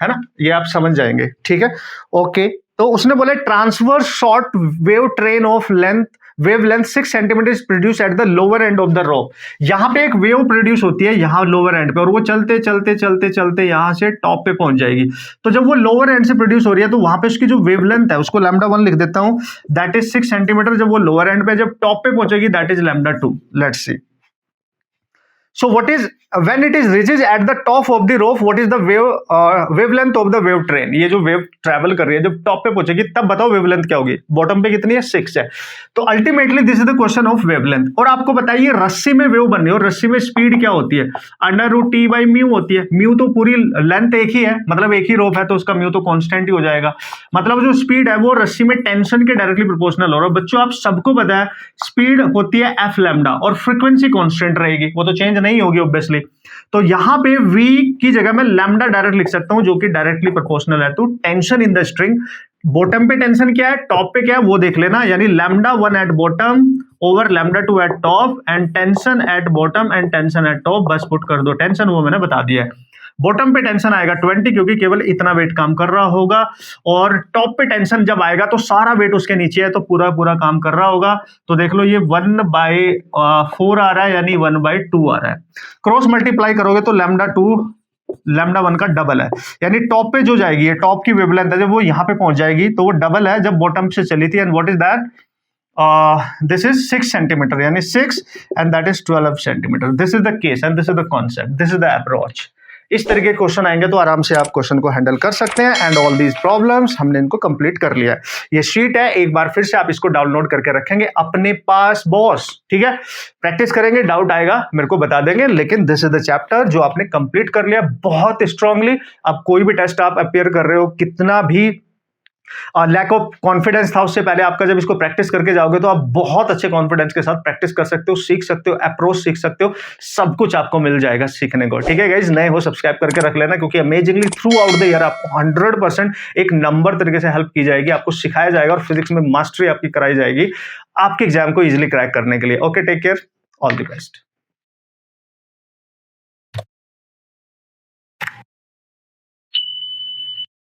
है ना, ये आप समझ जाएंगे, ठीक है। ओके, तो उसने बोला transverse short wave train of length wavelength 6 centimetre is produce at the lower end of the rope, यहां पे एक वेव प्रोड्यूस होती है यहाँ लोअर एंड पे और वो चलते चलते चलते चलते यहां से टॉप पे पहुंच जाएगी, तो जब वो लोअर एंड से प्रोड्यूस हो रही है तो वहां पे उसकी जो वेवलेंथ है उसको λ1 लिख देता हूं, दैट इज 6 सेंटीमीटर, जब वो लोअर एंड पे जब टॉप पे पहुंचेगी that is λ2, let's see. So what is when it is reaches at the top of the rope, what is the wavelength of the wave train, ये जो wave travel कर रही है जब टॉप पे पहुंचेगी तब बताओ वेवलेंथ क्या होगी, बॉटम पे कितनी है 6 है, तो ultimately this is the question of wavelength. और आपको बताइए रस्सी में वेव बन रही है और रस्सी में स्पीड क्या होती है, √T/μ होती है, म्यू तो पूरी लेंथ एक ही है, मतलब एक ही रोप है तो उसका म्यू तो कांस्टेंट ही हो जाएगा, मतलब जो स्पीड है वो रस्सी में टेंशन के डायरेक्टली प्रोपोर्शनल हो रहा है। बच्चों आप सबको पता है स्पीड होती है f λ और फ्रीक्वेंसी कांस्टेंट रहेगी, वो तो चेंज नहीं होगी ऑब्वियसली। तो यहां पे v की जगह मैं लैम्डा डायरेक्ट लिख सकता हूं, जो कि डायरेक्टली प्रोपोर्शनल है to tension in the string. Bottom पे टेंशन क्या है, टॉप पे क्या है वो देख लेना, यानी lambda 1 at bottom over lambda 2 eight top and tension at bottom and tension eight top, बस पुट कर दो टेंशन, वो मैंने बता दिया है। बॉटम पे टेंशन आएगा 20 क्योंकि केवल इतना वेट काम कर रहा होगा, और टॉप पे टेंशन जब आएगा तो सारा वेट उसके नीचे है तो पूरा पूरा काम कर रहा होगा। तो देख लो ये 1/4 आ रहा है, यानी 1/2 आ रहा है। क्रॉस मल्टीप्लाई करोगे तो लैम्डा 2 लैम्डा 1 का डबल है, यानी टॉप पे जो जाएगी, ये टॉप की वेवलेंथ है, जब वो यहां पे पहुंच जाएगी तो वो डबल है जब बॉटम से चली थी। And what is that, this is 6 centimeter, यानी 6 and that is 12 centimeter. This is the case and this is the concept, this is the approach. इस तरह के क्वेश्चन आएंगे तो आराम से आप क्वेश्चन को हैंडल कर सकते हैं। एंड ऑल दीज प्रॉब्लम्स हमने इनको कंप्लीट कर लिया है। ये शीट है, एक बार फिर से आप इसको डाउनलोड करके रखेंगे अपने पास बॉस, ठीक है। प्रैक्टिस करेंगे, डाउट आएगा मेरे को बता देंगे, लेकिन दिस इज द चैप्टर जो आपने कंप्लीट कर लिया बहुत स्ट्रांगली। अब कोई भी टेस्ट आप अपियर कर रहे हो, कितना भी लैक ऑफ कॉन्फिडेंस था उससे पहले आपका, जब इसको प्रैक्टिस करके जाओगे तो आप बहुत अच्छे कॉन्फिडेंस के साथ प्रैक्टिस कर सकते हो, सीख सकते हो, अप्रोच सीख सकते हो, सब कुछ आपको मिल जाएगा सीखने को, ठीक है गाइज। नए हो सब्सक्राइब करके रख लेना, क्योंकि amazingly through out the year आपको 100% एक नंबर तरीके से हेल्प की जाएगी, आपको सिखाया जाएगा और फिजिक्स में मास्टरी आपकी कराई जाएगी आपके एग्जाम को इजिली क्रैक करने के लिए। Okay, take care, all the best.